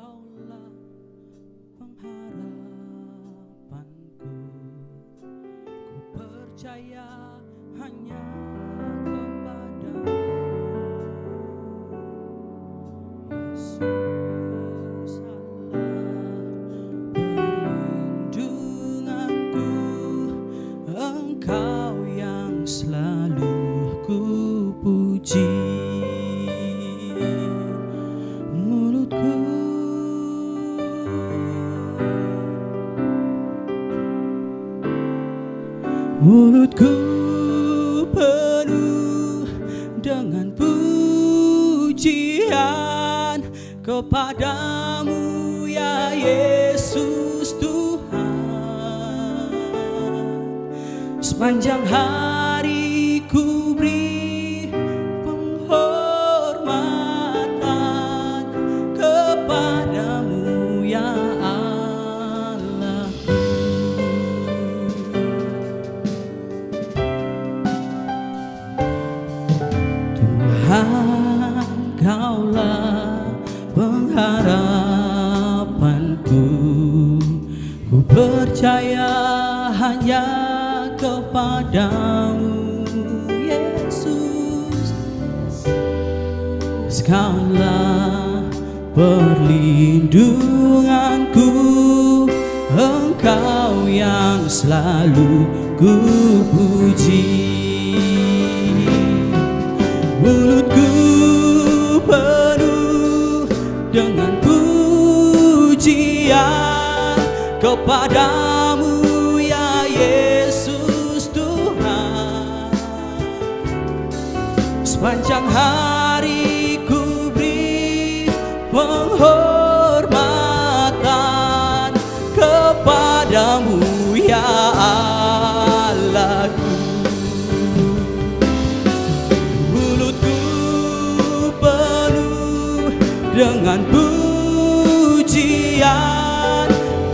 Engkaulah pengharapanku. Ku percaya hanya kepadamu, Yesus Allah perlindunganku. Engkau yang selalu ku puji. Mulutku penuh dengan pujian kepadamu ya Yesus Tuhan. Sepanjang hari ku beri penghormatan kepadamu ya Tuhan, Kaulah pengharapanku. Ku percaya hanya kepadamu, Yesus. Kaulah perlindunganku. Engkau yang selalu ku puji. Mulutku penuh dengan pujian kepadamu ya Yesus Tuhan. Sepanjang hari ku beri penghormatan kepadamu ya Allahku. Dengan pujian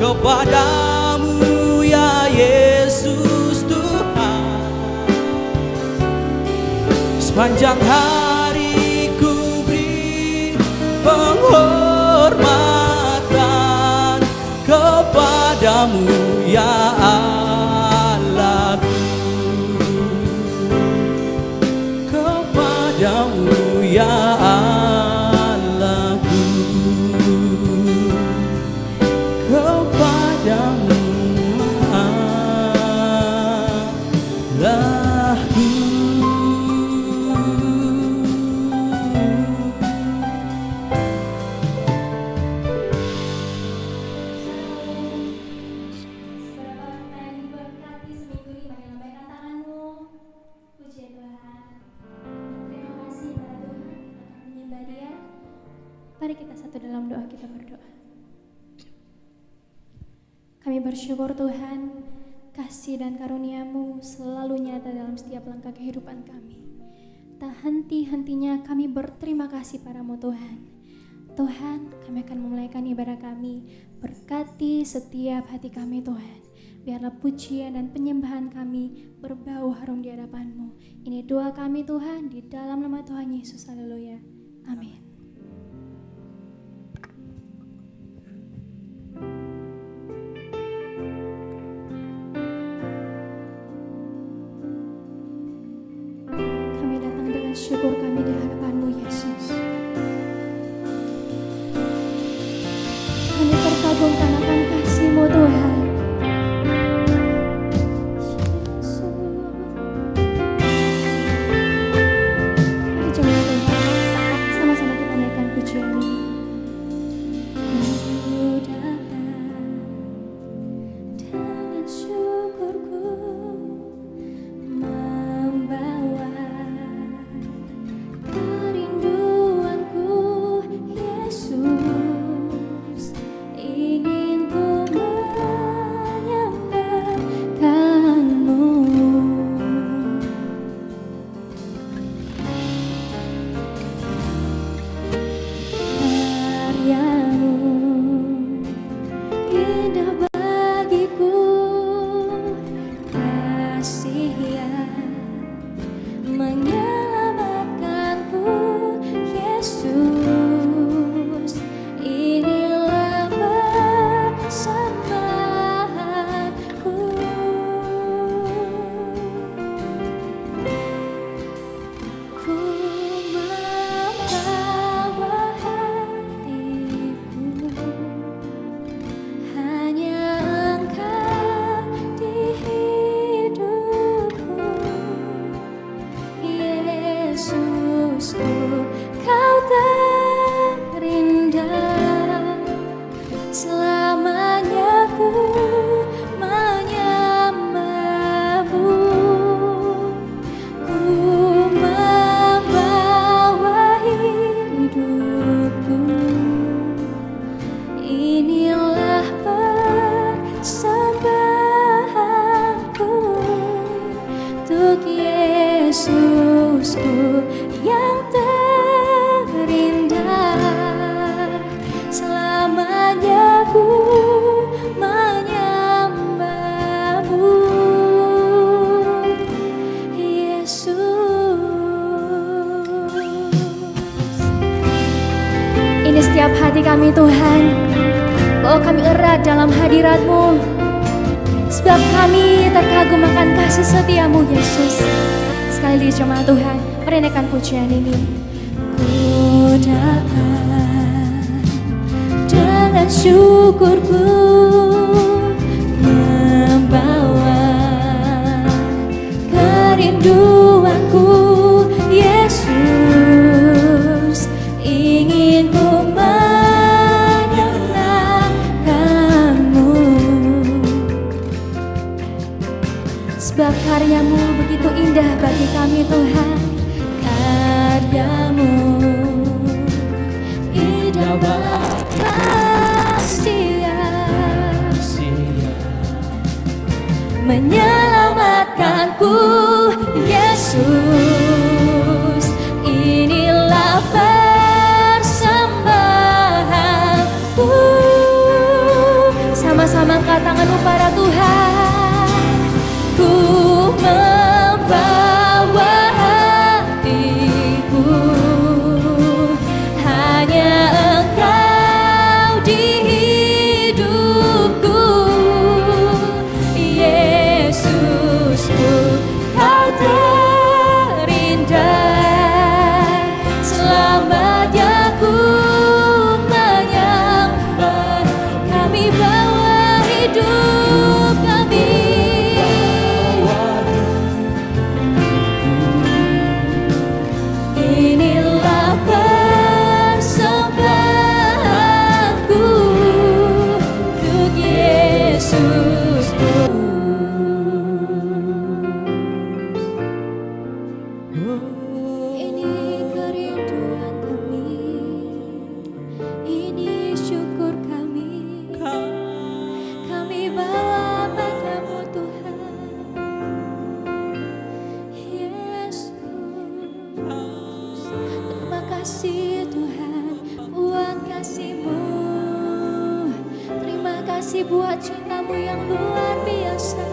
kepadamu ya Yesus Tuhan. Sepanjang hari ku beri penghormatan kepadamu ya Allahku. Kepadamu ya Allahku. Mari kita satu dalam doa, kita berdoa. Kami bersyukur Tuhan, kasih dan karunia-Mu selalu nyata dalam setiap langkah kehidupan kami. Tak henti-hentinya kami berterima kasih padamu Tuhan. Tuhan, kami akan memulaikan ibadah kami. Berkati setiap hati kami Tuhan. Biarlah pujian dan penyembahan kami berbau harum di hadapan-Mu. Ini doa kami Tuhan, di dalam nama Tuhan Yesus. Haleluya. Amin. Syukur kami di hadapan-Mu Yesus. Kami terkagum akan kasih-Mu Tuhan. Mari jemaat Tuhan, sama-sama kita naikkan pujian ini. Ku datang dengan syukurku, membawa Yesusku, Kau terindah. Selamanya ku menyembahmu, ku membawa hidupku. Inilah persembahanku untuk Yesusku yang terindah. Selamanya ku menyembahmu, Yesus. Ini setiap hati kami Tuhan, bahwa kami erat dalam hadirat-Mu, sebab kami terkagum akan kasih setia-Mu Yesus. Sekali lagi jemaat Tuhan, merenekkan pujian ini. Ku datang dengan syukurku, membawa kerinduanku Yesus. Ingin ku menyenangkan-Mu, sebab karya-Mu begitu indah bagi kami Tuhan. Karya-Mu indah setia, menyelamatkanku Yesus. Inilah persembahanku. Sama-sama angkat tangan-Mu para Tuhan. Ku membawa hatiku, hanya Engkau di hidupku. Yesusku, Kau terindah. Selamanya ku menyembah. Kami bawa hidup kami. Inilah persembahanku untuk Yesusku. Ini kerinduan kami, ini syukur kami. Kami bawa padamu Tuhan Yesus. Terima kasih Tuhan buat kasih-Mu. Terima kasih buat cinta-Mu yang luar biasa.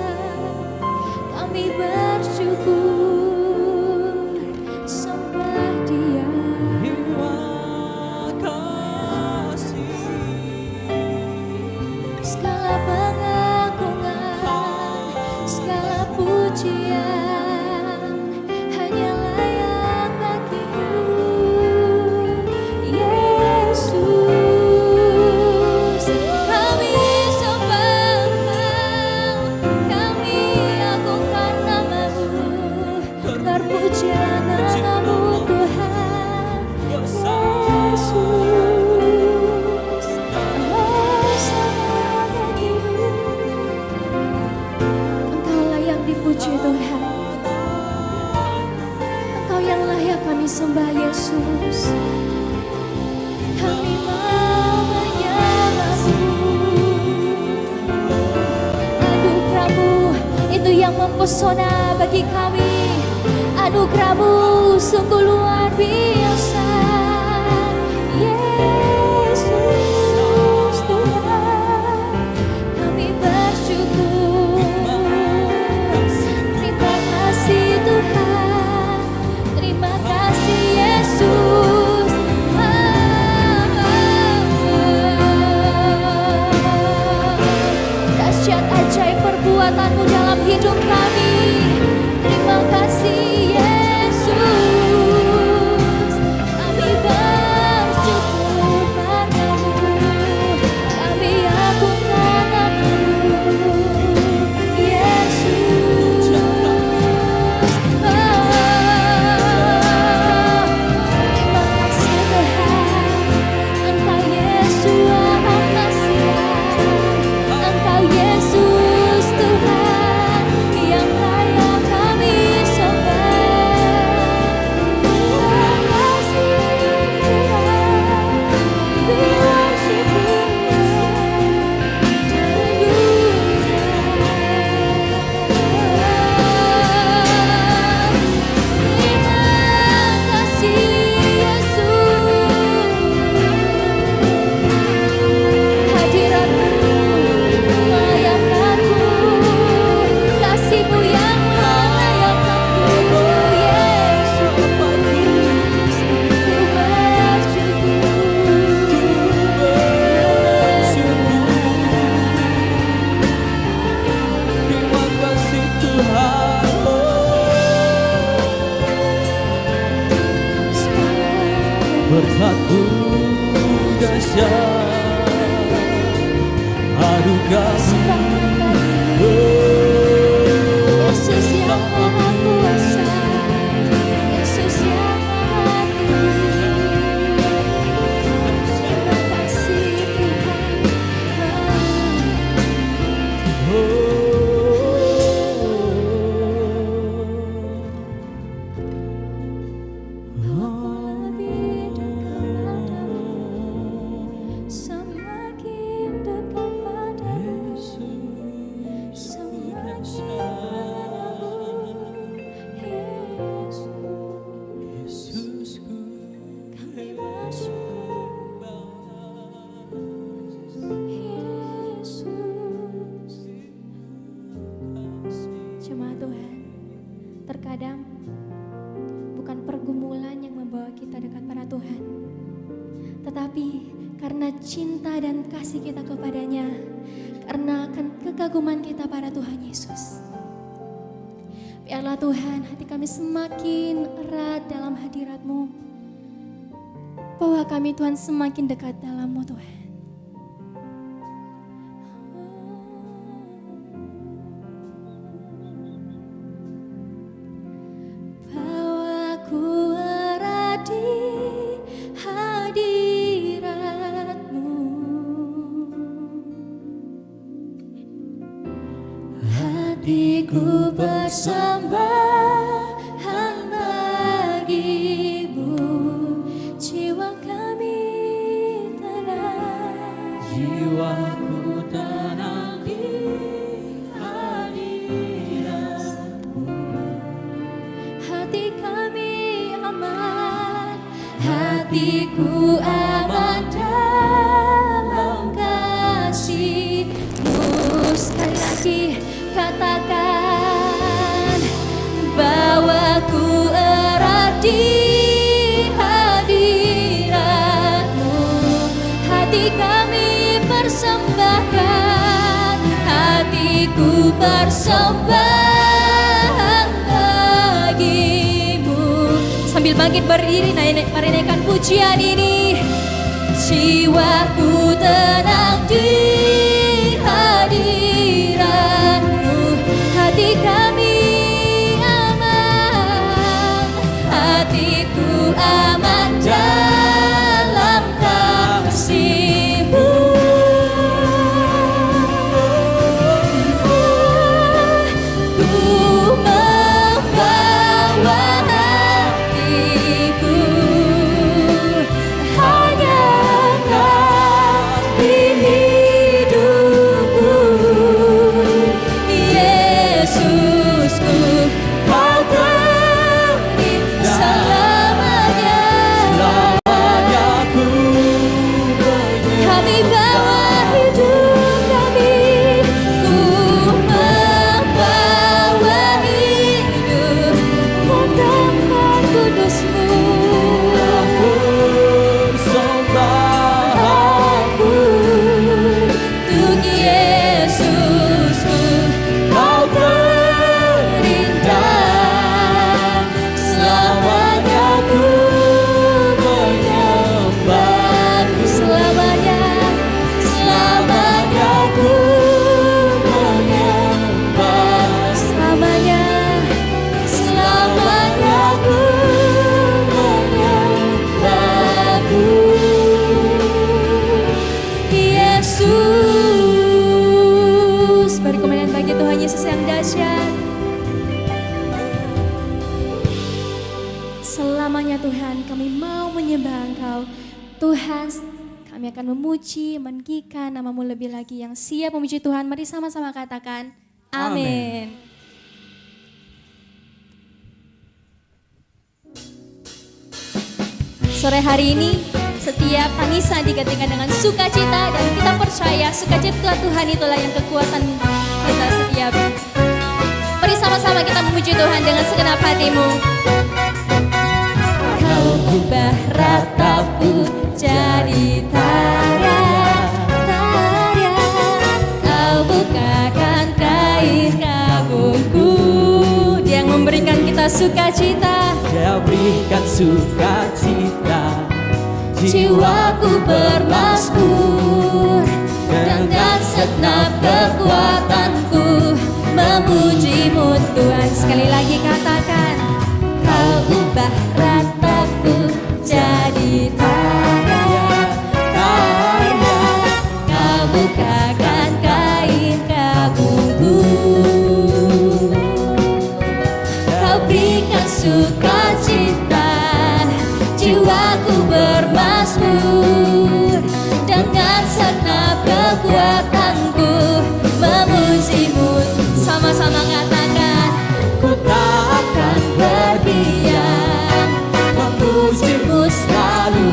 Kami bersyukur, sembah Dia. Segala pengagungan, segala pujian hanya layak bagi-Mu, Yesus. Kami sembah Engkau, kami agungkan nama-Mu, terpujilah nama-Mu Tuhan Yesus. Engkau layak dipuji Tuhan. Engkau yang layak kami sembah Yesus. Kami mau menyembah-Mu. Anugerah-Mu itu yang mempesona bagi kami. Anugerah-Mu sungguh luar biasa. Yesus Tuhan, kami bersyukur. Terima kasih Tuhan, terima kasih Yesus. Dahsyat ajaib perbuatan-Mu dalam hidup kami. Terima kasih Yesus. berkatmu dahsyat, anugerahmu, Yesus yang Maha Kuasa, Yesus yang Maha Tinggi. Terima kasih Jemaat Tuhan, terkadang bukan pergumulan yang membawa kita dekat pada Tuhan, tetapi karena cinta dan kasih kita kepadanya, karena kekaguman kita pada Tuhan Yesus. Biarlah Tuhan, hati kami semakin erat dalam hadirat-Mu, bahwa kami Tuhan semakin dekat dalam-Mu Tuhan. Hatiku persembahan bagimu, jiwa kami tenang, jiwaku tenang di hadirat-Mu. hati kami aman, hatiku aman dalam kasih-Mu. Sekali lagi katakan bahwa ku erat di hadirat-Mu. Hati kami persembahkan, hatiku persembahkan bagimu. Sambil bangkit berdiri, mari naikkan pujian ini. Jiwaku tenang di hadirat-Mu, hati kami aman, hatiku aman dalam kasih-Mu. Ku membawa hatiku hanya di hidupku. Yesusku, Kau beri selamanya. Selamanya ku Kami bawa hidup kami, ku membawa hidup tempat kudus-Mu. persembahanku, Untuk Yesusku, Kau terindah. selamanya ku menyembah, Selamanya, selamanya ku menyembah, selamanya, selamanya ku menyembah-Mu. Yesus, beri kemuliaan bagi Tuhan Yesus yang dahsyat. Selamanya Tuhan, kami mau menyembah Engkau. Tuhan, kami akan memuji, meninggikan nama-Mu lebih lagi. Yang siap memuji Tuhan, mari sama-sama katakan amin. Sore hari ini, setiap tangisan digantikan dengan sukacita, dan kita percaya sukacita Tuhan itulah yang kekuatan kita setiap. Mari sama-sama kita memuji Tuhan dengan segenap hatimu. Kau ubah ratapku jadi tarian, Kau bukakan kain kabungku. Dia yang memberikan kita sukacita. Dia berikan sukacita jiwaku bermasmur, dengan segenap kekuatanku memuji-Mu Tuhan. Sekali lagi katakan, Kau ubah rataku jadi tarian, Kau bukakan kain kabungku, Kau berikan sukacita, jiwaku bermasmur, dengan segenap kekuatanku memuji-Mu. Sama-sama katakan, ku tak akan berdiam, memuji-Mu selalu,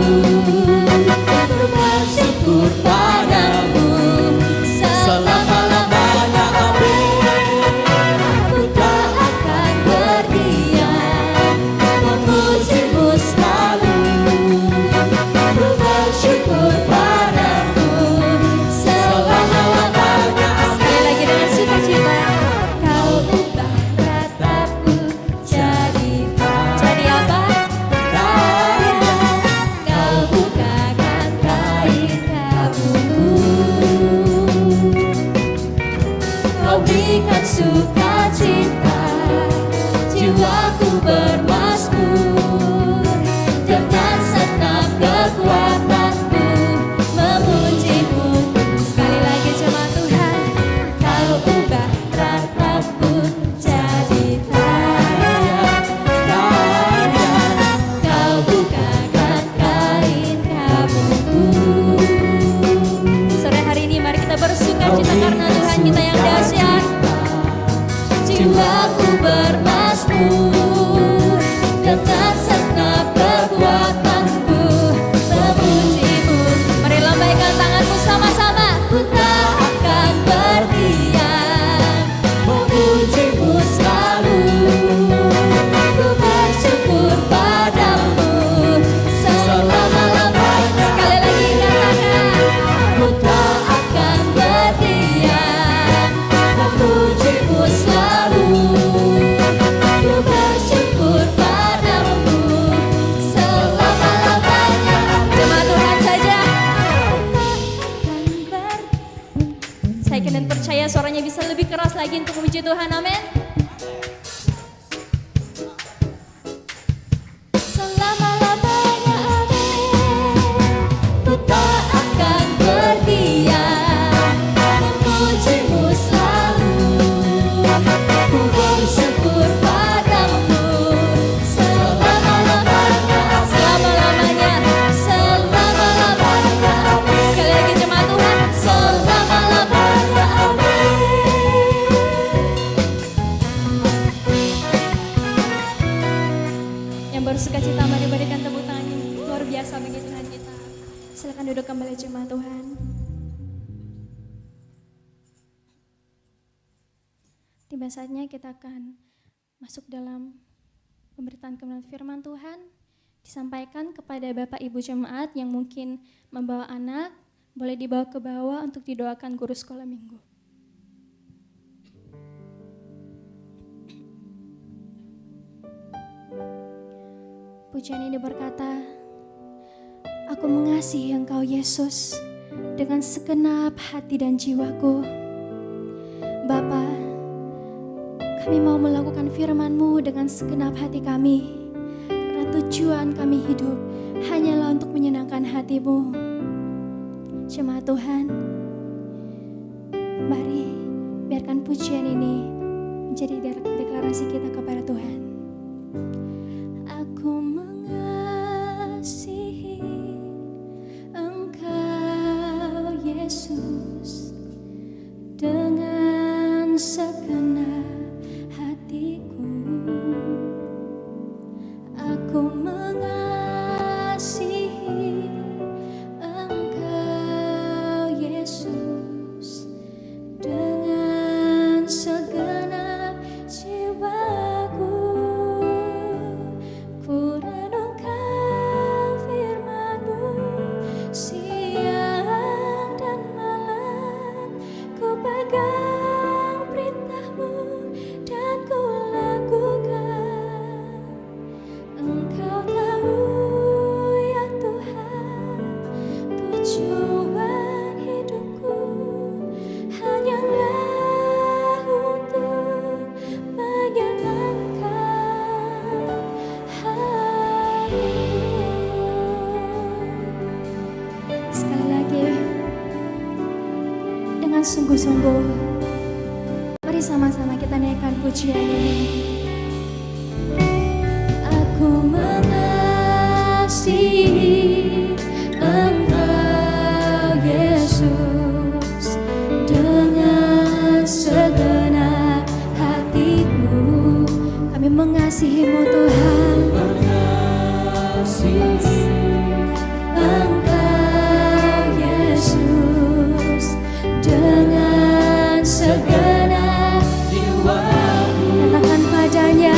bersyukur padamu selama-lamanya. Amin. Ku tak akan berdiam, memuji-Mu selalu, bersyukur padamu selama-lamanya. Sekali lagi dengan sukacita, Kau ubah rataku jadi apa? Tarian, Kau bukakan kain kabungku, Kau berikan sukacita, jiwaku bermasmur, dengan segenap kekuatanku memuji-Mu. Sekali lagi jemaat Tuhan, Kau ubah rataku jadi tarian, Kau bukakan kain kabungku. Sore hari ini mari kita bersukacita karena Tuhan kita yang dahsyat. Jiwaku bermasmur, dengan segenap kekuatanku memuji-Mu. Mari lambaikan tanganmu sama-sama. Ku tak akan berdiam, memuji-Mu selalu, ku bersyukur padamu selama-lamanya. Sekali lagi katakan, ku tak akan berdiam, memuji-Mu selalu, ku bersyukur padamu selama-lamanya. Jemaat Tuhan saja. Saya yakin dan percaya suaranya bisa lebih keras lagi untuk memuji Tuhan. Amin. Selama-lamanya, amin. Ku tak akan berdiam, memuji-Mu selalu, ku bersyukur padamu selama-lamanya, selama-lamanya, selama-lamanya. Sekali lagi jemaat Tuhan, selama-lamanya, amin. Yang bersukacita mari berikan tepuk tangan yang luar biasa bagi Tuhan kita. Silakan duduk kembali jemaat Tuhan. Tiba saatnya kita akan masuk dalam pemberitaan kebenaran firman Tuhan. Disampaikan kepada Bapak Ibu jemaat yang mungkin membawa anak, boleh dibawa ke bawah untuk didoakan guru sekolah minggu. Pujian ini berkata, Aku mengasihi Engkau Yesus dengan segenap hati dan jiwaku. Bapa, kami mau melakukan firman-Mu dengan segenap hati kami, karena tujuan kami hidup hanyalah untuk menyenangkan hati-Mu. Jemaat Tuhan, mari biarkan pujian ini menjadi deklarasi kita kepada Tuhan. Aku mengasihi Engkau Yesus dengan segenap hatiku. Aku mengasihi Engkau Yesus dengan segenap jiwaku. Ku renungkan firman-Mu siang dan malam, ku pegang perintah-Mu dan ku lakukan. Engkau tahu dengan sungguh-sungguh. Mari sama-sama kita naikkan pujian ini. Aku mengasihi Engkau Yesus dengan segenap hatiku. Kami mengasihi-Mu Tuhan. Engkau Yesus dengan segenap jiwaku. Katakan padanya,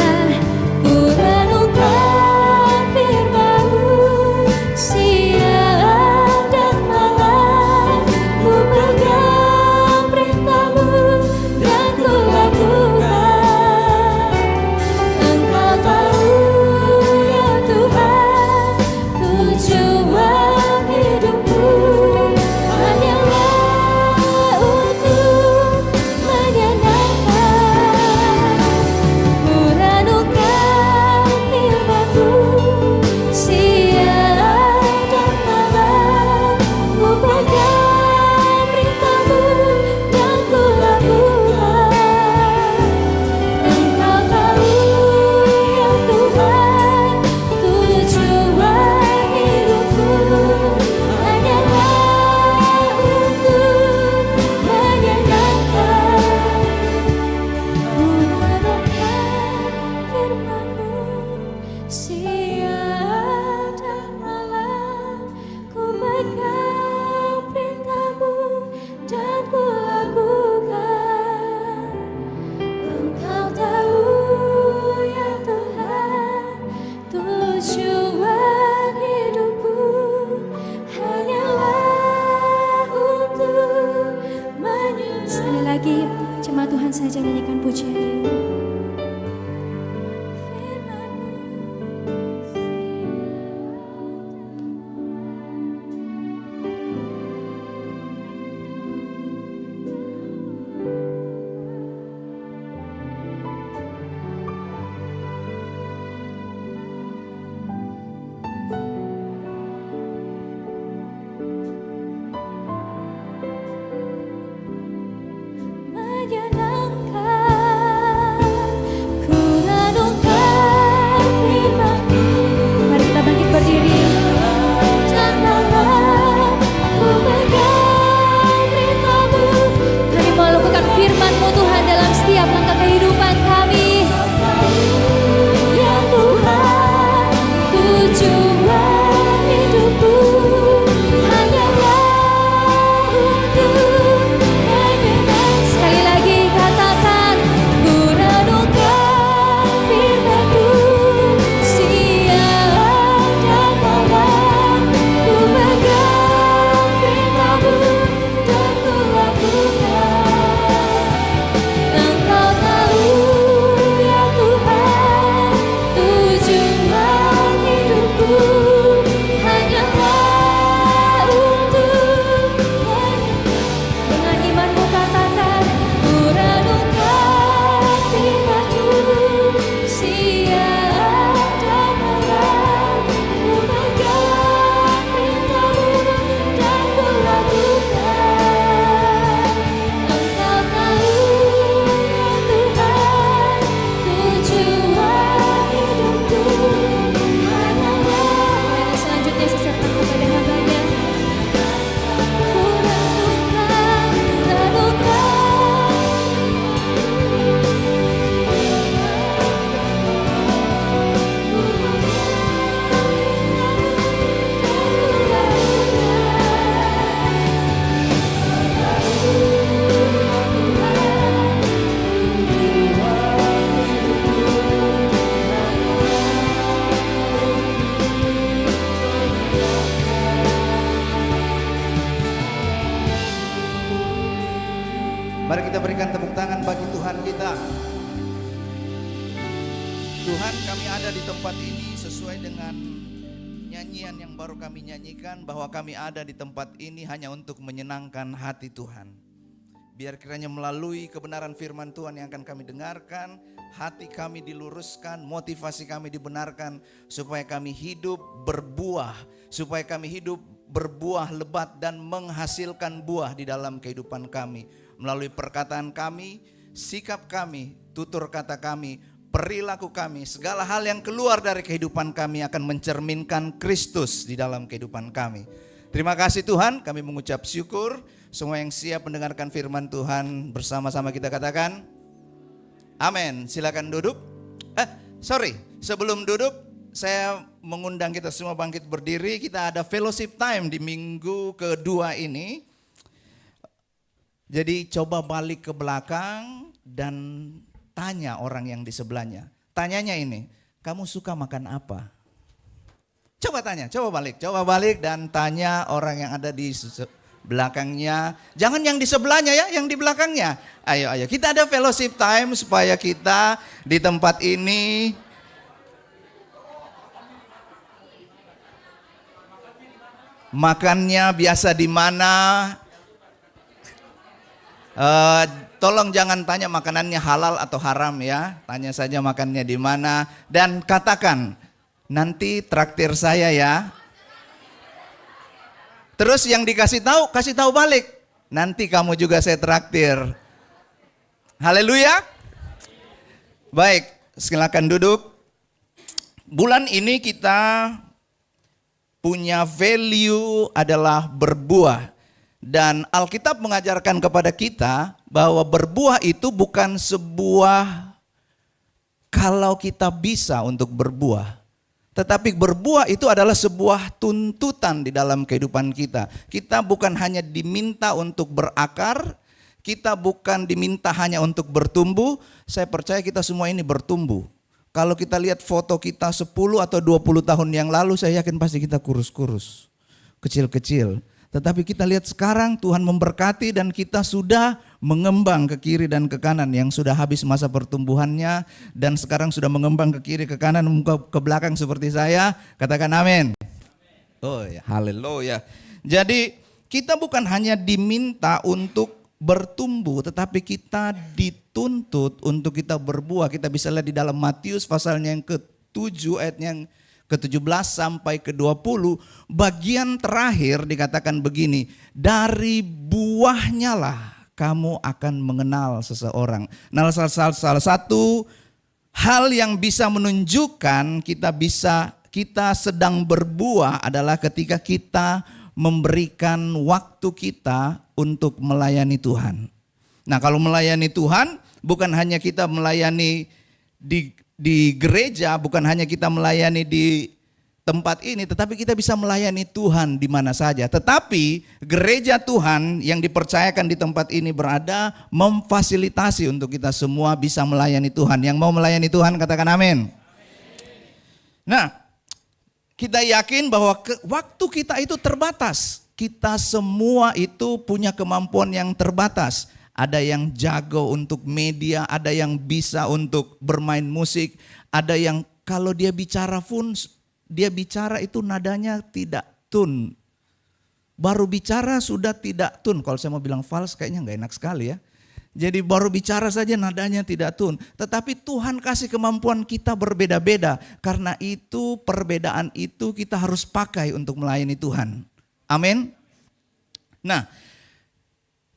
ku renungkan firman-Mu siang dan malam, ku pegang perintah-Mu dan ku lakukan. Engkau tahu ya Tuhan, tujuan hidupku hanyalah untuk menyenangkan. Ku renungkan firman-Mu siang dan malam, ku pegang perintah-Mu dan ku lakukan. Engkau tahu ya Tuhan, tujuan hidupku hanyalah untuk menyenangkan. Ku renungkan firman-Mu siang dan malam, ku pegang perintah-Mu dan ku lakukan. Engkau tahu ya Tuhan, tujuan hidupku hanyalah untuk menyenangkan. Sekali lagi, cuma Tuhan saja nyanyikan pujian ini. Menyenangkan, ku renungkan firman-Mu. Mari kita bangkit berdiri. Dan malam, ku pegang perintah-Mu. Kami mau lakukan firman-Mu Tuhan dalam setiap langkah kehidupan kami. Ya Tuhan, tujuan hidupku hanyalah untuk menyenangkan. Sekali lagi katakan, ku renungkan firman-Mu siang dan malam, ku pegang perintah-Mu dan ku lakukan. Engkau tahu ya Tuhan, tujuan hidupku hanyalah untuk menyenangkan. Dengan imanmu katakan, ku renungkan firman-Mu siang dan malam, ku pegang perintah-Mu dan ku lakukan. Engkau tahu ya Tuhan, tujuan hidupku hanyalah. Dan selanjutnya sesertakan kepada hamba-Nya. Ku renungkan, Mari kita berikan tepuk tangan bagi Tuhan kita. Tuhan, kami ada di tempat ini sesuai dengan nyanyian yang baru kami nyanyikan, bahwa kami ada di tempat ini hanya untuk menyenangkan hati Tuhan. Biar kiranya melalui kebenaran firman Tuhan yang akan kami dengarkan, hati kami diluruskan, motivasi kami dibenarkan, supaya kami hidup berbuah, supaya kami hidup berbuah lebat dan menghasilkan buah di dalam kehidupan kami. Melalui perkataan kami, sikap kami, tutur kata kami, perilaku kami, segala hal yang keluar dari kehidupan kami akan mencerminkan Kristus di dalam kehidupan kami. Terima kasih Tuhan, kami mengucap syukur. Semua yang siap mendengarkan firman Tuhan bersama-sama kita katakan amin. Silakan duduk. Sebelum duduk saya mengundang kita semua bangkit berdiri. Kita ada fellowship time di minggu kedua ini. Jadi coba balik ke belakang dan tanya orang yang di sebelahnya. Tanyanya ini, kamu suka makan apa? Coba tanya, coba balik dan tanya orang yang ada di belakangnya. Jangan yang di sebelahnya ya, yang di belakangnya. Ayo, kita ada fellowship time supaya kita di tempat ini makannya biasa di mana. Tolong jangan tanya makanannya halal atau haram ya. Tanya saja makannya di mana dan katakan nanti traktir saya ya. Terus yang dikasih tahu, kasih tahu balik. Nanti kamu juga saya traktir. Haleluya. Baik, silakan duduk. Bulan ini kita punya value adalah berbuah. Dan Alkitab mengajarkan kepada kita bahwa berbuah itu bukan sebuah kalau kita bisa untuk berbuah. Tetapi berbuah itu adalah sebuah tuntutan di dalam kehidupan kita. Kita bukan hanya diminta untuk berakar, kita bukan diminta hanya untuk bertumbuh. Saya percaya kita semua ini bertumbuh. Kalau kita lihat foto kita 10 atau 20 tahun yang lalu, saya yakin pasti kita kurus-kurus, kecil-kecil. Tetapi kita lihat sekarang Tuhan memberkati dan kita sudah mengembang ke kiri dan ke kanan. Yang sudah habis masa pertumbuhannya dan sekarang sudah mengembang ke kiri ke kanan, ke belakang seperti saya. Katakan amin. Oh ya, haleluya. Jadi kita bukan hanya diminta untuk bertumbuh, tetapi kita dituntut untuk kita berbuah. Kita bisa lihat di dalam Matius pasalnya yang ke-7 ayat yang ke-17 sampai ke-20, bagian terakhir dikatakan begini, dari buahnya lah kamu akan mengenal seseorang. Nah, salah satu hal yang bisa menunjukkan kita sedang berbuah adalah ketika kita memberikan waktu kita untuk melayani Tuhan. Nah, kalau melayani Tuhan bukan hanya kita melayani di gereja, bukan hanya kita melayani di tempat ini, tetapi kita bisa melayani Tuhan di mana saja. Tetapi gereja Tuhan yang dipercayakan di tempat ini berada memfasilitasi untuk kita semua bisa melayani Tuhan. Yang mau melayani Tuhan katakan amin. Nah, kita yakin bahwa waktu kita itu terbatas. Kita semua itu punya kemampuan yang terbatas. Ada yang jago untuk media, ada yang bisa untuk bermain musik, ada yang kalau dia bicara pun, dia bicara itu nadanya tidak tune. Baru bicara sudah tidak tune. Kalau saya mau bilang fals kayaknya nggak enak sekali ya. Jadi baru bicara saja nadanya tidak tune. Tetapi Tuhan kasih kemampuan kita berbeda-beda. Karena itu perbedaan itu kita harus pakai untuk melayani Tuhan. Amin. Nah,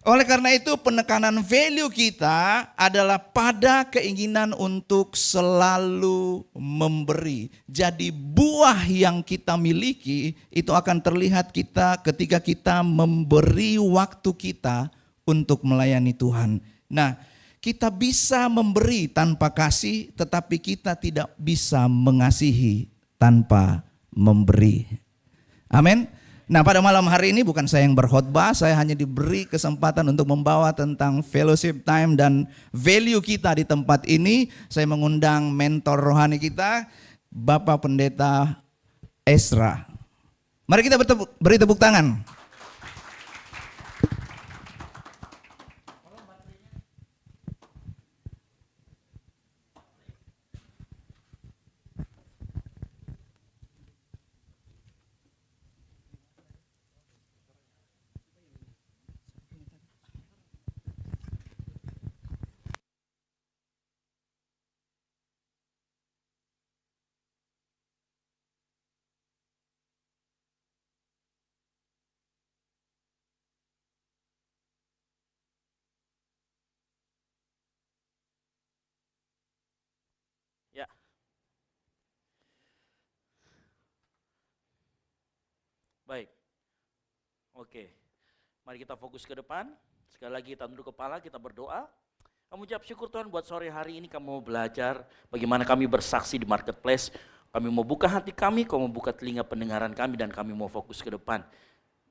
oleh karena itu penekanan value kita adalah pada keinginan untuk selalu memberi. Jadi buah yang kita miliki itu akan terlihat kita ketika kita memberi waktu kita untuk melayani Tuhan. Nah, kita bisa memberi tanpa kasih, tetapi kita tidak bisa mengasihi tanpa memberi. Amin. Nah, pada malam hari ini bukan saya yang berkhotbah, saya hanya diberi kesempatan untuk membawa tentang fellowship time dan value kita di tempat ini. Saya mengundang mentor rohani kita, Bapak Pendeta Ezra. Mari kita beri tepuk tangan. Baik. Oke. Mari kita fokus ke depan. Sekali lagi kita tunduk kepala, kita berdoa. Kamu ucap syukur Tuhan buat sore hari ini kamu mau belajar bagaimana kami bersaksi di marketplace. Kami mau buka hati kami, kamu mau buka telinga pendengaran kami dan kami mau fokus ke depan.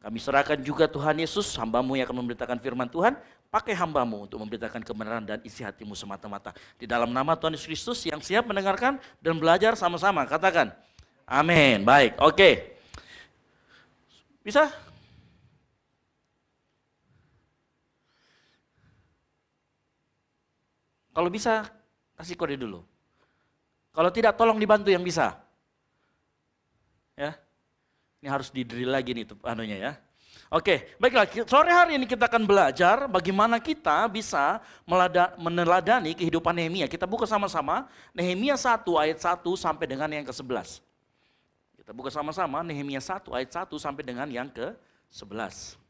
Kami serahkan juga Tuhan Yesus, hamba-Mu yang akan memberitakan firman Tuhan. Pakai hamba-Mu untuk memberitakan kebenaran dan isi hati-Mu semata-mata. Di dalam nama Tuhan Yesus Kristus yang siap mendengarkan dan belajar sama-sama. Katakan, amin. Baik, oke. Bisa? Kalau bisa, kasih kode dulu. Kalau tidak, tolong dibantu yang bisa. Ya, ini harus di-drill lagi nih anunya ya. Oke, baiklah. Sore hari ini kita akan belajar bagaimana kita bisa meneladani kehidupan Nehemia. Kita buka sama-sama Nehemia 1 ayat 1 sampai dengan yang ke-11. Kita buka sama-sama Nehemia 1 ayat 1 sampai dengan yang ke-11.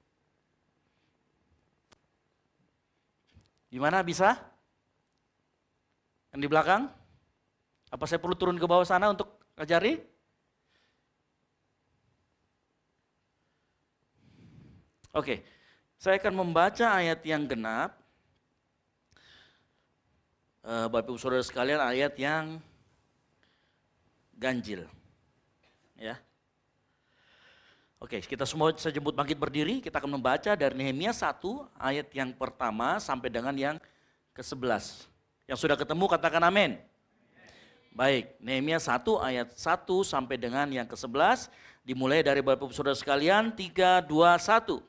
Gimana bisa? Yang di belakang? Apa saya perlu turun ke bawah sana untuk ngajari? Oke, saya akan membaca ayat yang genap. Bapak Ibu Saudara sekalian, ayat yang ganjil. Ya. Oke, kita semua saya jemput bangkit berdiri. Kita akan membaca dari Nehemia 1 ayat yang pertama sampai dengan yang ke-11. Yang sudah ketemu katakan amin. Baik, Nehemia 1 ayat 1 sampai dengan yang ke-11. Dimulai dari Bapak Ibu Saudara sekalian, 3, 2, 1.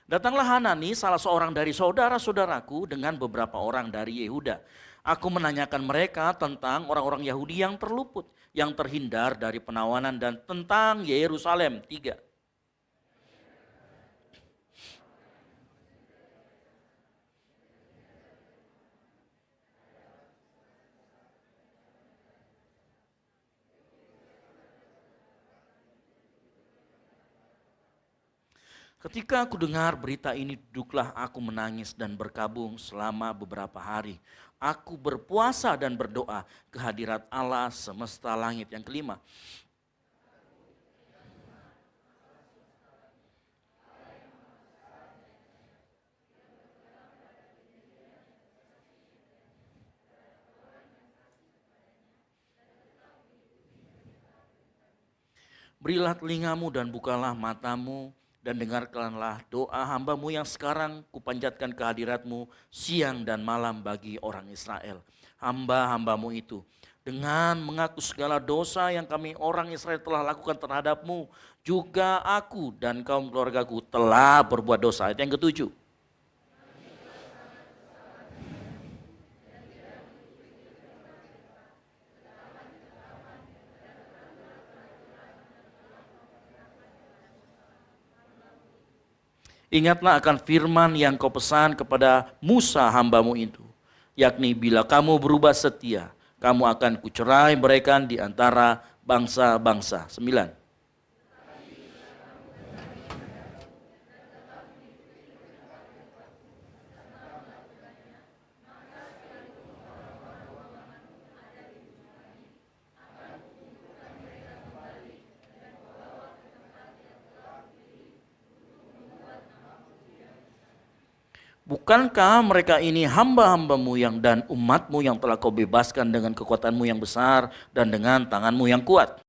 Datanglah Hanani, salah seorang dari saudara-saudaraku dengan beberapa orang dari Yehuda. Aku menanyakan mereka tentang orang-orang Yahudi yang terluput, yang terhindar dari penawanan dan tentang Yerusalem. 3. Ketika aku dengar berita ini, duduklah aku menangis dan berkabung selama beberapa hari. Aku berpuasa dan berdoa ke hadirat Allah semesta langit. Yang kelima. Berilah telingamu dan bukalah matamu, dan dengarkanlah doa hamba-Mu yang sekarang kupanjatkan ke hadirat-Mu siang dan malam bagi orang Israel. Hamba-hamba-Mu itu dengan mengaku segala dosa yang kami orang Israel telah lakukan terhadap-Mu, juga aku dan kaum keluargaku telah berbuat dosa. Ayat yang ke-7. Ingatlah akan firman yang kau pesan kepada Musa hamba-Mu itu, yakni bila kamu berubah setia, kamu akan kucerai mereka di antara bangsa-bangsa. 9. Bukankah mereka ini hamba-hamba-Mu yang dan umat-Mu yang telah kau bebaskan dengan kekuatan-Mu yang besar dan dengan tangan-Mu yang kuat?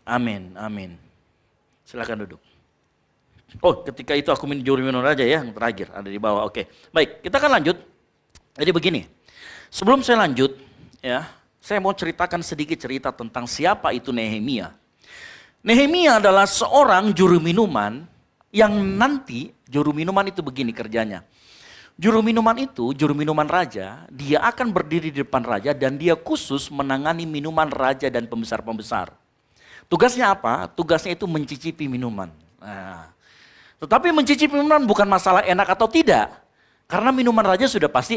Amin, amin. Silakan duduk. Oh, ketika itu aku juru minum raja ya, yang terakhir ada di bawah. Oke, baik, kita akan lanjut. Jadi begini, sebelum saya lanjut, ya, saya mau ceritakan sedikit cerita tentang siapa itu Nehemia. Nehemia adalah seorang juru minuman yang nanti juru minuman itu begini kerjanya. Juru minuman itu, juru minuman raja, dia akan berdiri di depan raja dan dia khusus menangani minuman raja dan pembesar-pembesar. Tugasnya apa? Tugasnya itu mencicipi minuman. Nah, tetapi mencicipi minuman bukan masalah enak atau tidak. Karena minuman raja sudah pasti